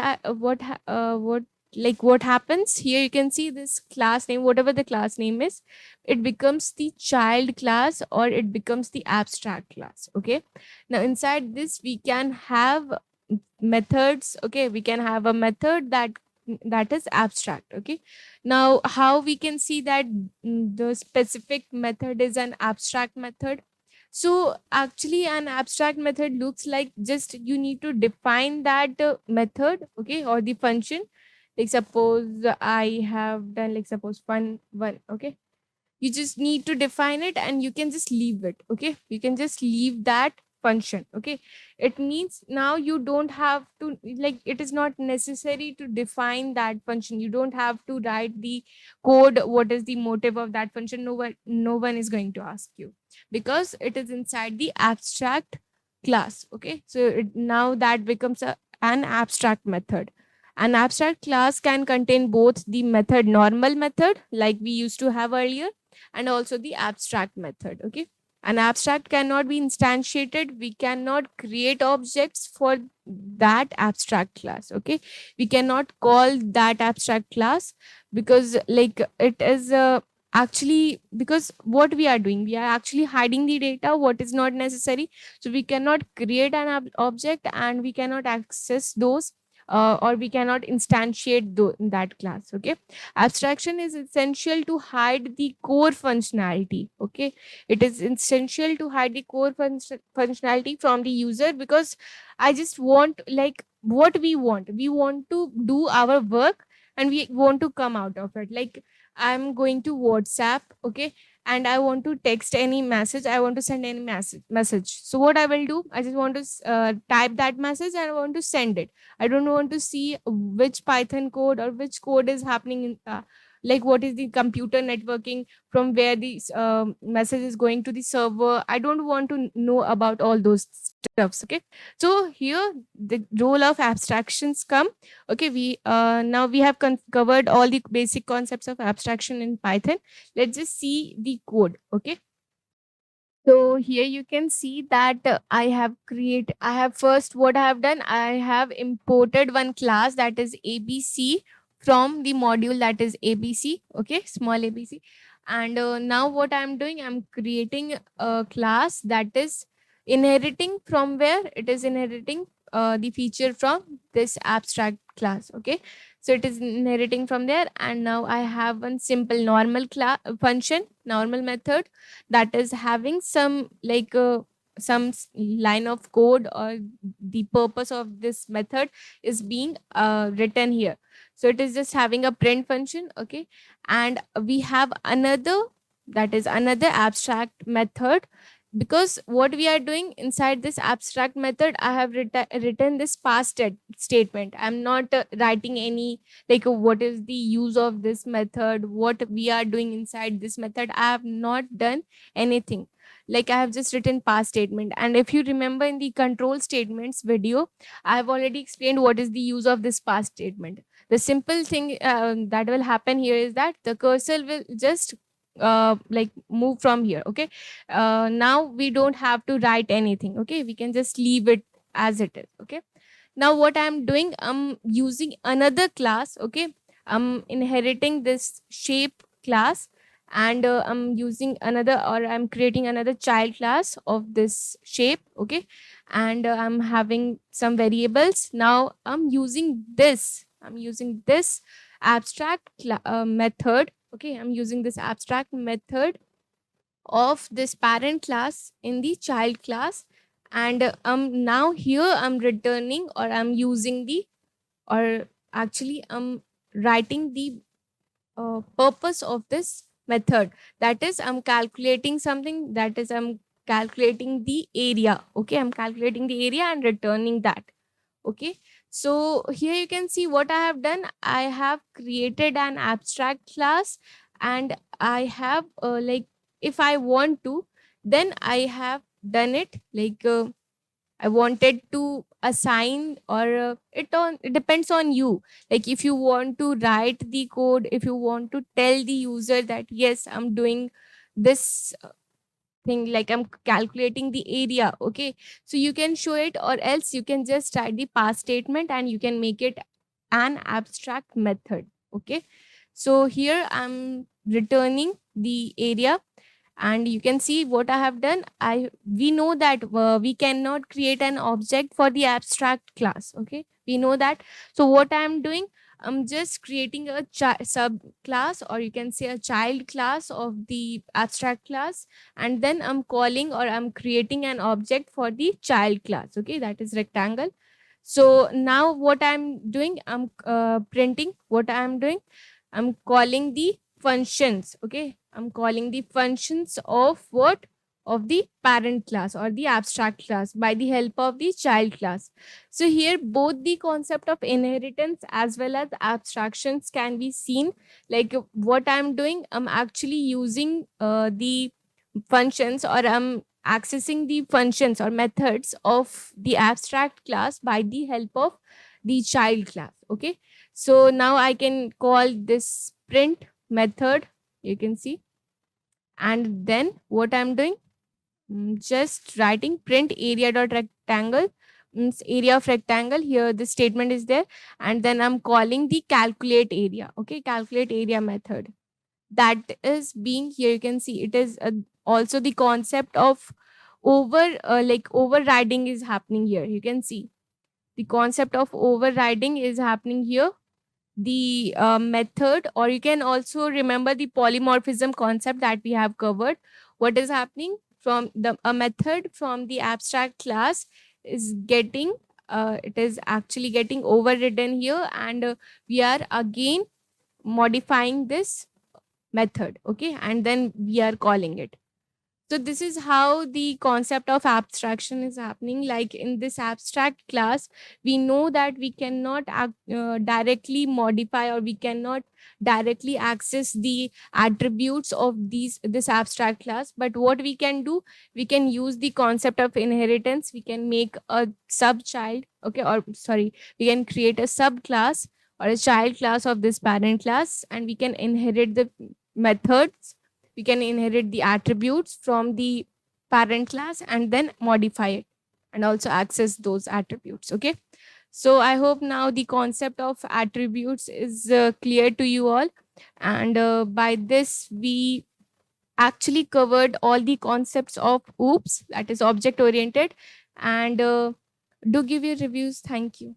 happens here, you can see this class name, whatever the class name is, it becomes the child class or it becomes the abstract class, okay. Now inside this we can have methods, okay. We can have a method that is abstract, okay. Now how we can see that the specific method is an abstract method? So actually an abstract method looks like just you need to define that method, okay, or the function. Like suppose I have done, like suppose fun one, okay. You just need to define it and you can just leave it, okay. You can just leave that function, okay. It means now you don't have to, like, it is not necessary to define that function. You don't have to write the code, what is the motive of that function. No one is going to ask you because it is inside the abstract class, okay. So now that becomes an abstract method. An abstract class can contain both the method normal method like we used to have earlier and also the abstract method, okay. An abstract cannot be instantiated. We cannot create objects for that abstract class, okay. We cannot call that abstract class because like it is actually, because what we are doing, we are actually hiding the data what is not necessary. So we cannot create an object and we cannot access those or we cannot instantiate that class, okay. Abstraction is essential to hide the core functionality, okay. It is essential to hide the core functionality from the user because I just want, like, what we want to do our work and we want to come out of it. Like I'm going to WhatsApp, okay, and I want to text any message, I want to send any message. So what I will do, I just want to type that message and I want to send it. I don't want to see which Python code or which code is happening in, like what is the computer networking, from where the message is going to the server. I don't want to know about all those stuffs, okay. So here the role of abstractions come, okay. We now we have covered all the basic concepts of abstraction in Python. Let's just see the code, okay. So here you can see that I have first, what I have done, I have imported one class that is ABC from the module that is ABC, okay, small ABC. And now what I'm doing, I'm creating a class that is inheriting from where it is inheriting the feature from this abstract class, okay. So it is inheriting from there. And now I have one simple normal class function, normal method that is having some like some line of code, or the purpose of this method is being written here. So it is just having a print function, okay. And we have another, that is another abstract method, because what we are doing inside this abstract method, I have written this past statement. I'm not writing any, like what is the use of this method, what we are doing inside this method. I have not done anything. Like I have just written past statement. And if you remember in the control statements video, I have already explained what is the use of this past statement. The simple thing that will happen here is that the cursor will just like move from here, okay. Now we don't have to write anything, okay. We can just leave it as it is, okay. Now what I'm doing, I'm using another class, okay. I'm inheriting this shape class, and I'm using another, or I'm creating another child class of this shape. Okay, and I'm having some variables. Now I'm using this method. Okay, I'm using this abstract method of this parent class in the child class, and now here I'm returning, or I'm using the, or actually I'm writing the purpose of this method. That is, I'm calculating something, that is, I'm calculating the area. Okay, I'm calculating the area and returning that. Okay, so here you can see what I have done. I have created an abstract class, and I have like, if I want to, then I have done it like, I wanted to assign, or it depends on you. Like, if you want to write the code, if you want to tell the user that yes, I'm doing this thing, like I'm calculating the area. Okay, so you can show it, or else you can just write the pass statement and you can make it an abstract method. Okay, so here I'm returning the area, and you can see what I have done. We know that we cannot create an object for the abstract class. Okay, we know that. So what I am doing, I'm just creating a sub class, or you can say a child class of the abstract class, and then I'm calling, or I'm creating an object for the child class. Okay, that is rectangle. So now what I'm doing, I'm printing what I'm doing. I'm calling the functions. Okay, I'm calling the functions of what, of the parent class or the abstract class by the help of the child class. So here both the concept of inheritance as well as abstractions can be seen. Like, what I'm doing, I'm actually using the functions, or I'm accessing the functions or methods of the abstract class by the help of the child class. Okay, so now I can call this print method, you can see, and then what I'm doing, just writing print area dot rectangle, means area of rectangle. Here the statement is there, and then I'm calling the calculate area. Okay, calculate area method, that is being, here you can see, it is also the concept of like overriding is happening here. You can see the concept of overriding is happening here. The method, or you can also remember the polymorphism concept that we have covered. What is happening, from the a method from the abstract class is getting, it is actually getting overridden here, and we are again modifying this method. Okay, and then we are calling it. So this is how the concept of abstraction is happening. Like, in this abstract class, we know that we cannot directly modify, or we cannot directly access the attributes of this abstract class. But what we can do, we can use the concept of inheritance. We can make a sub child. Okay, or sorry, we can create a subclass or a child class of this parent class, and we can inherit the methods, we can inherit the attributes from the parent class, and then modify it and also access those attributes. Okay, so I hope now the concept of attributes is clear to you all, and by this we actually covered all the concepts of OOPS, that is object oriented. And do give your reviews. Thank you.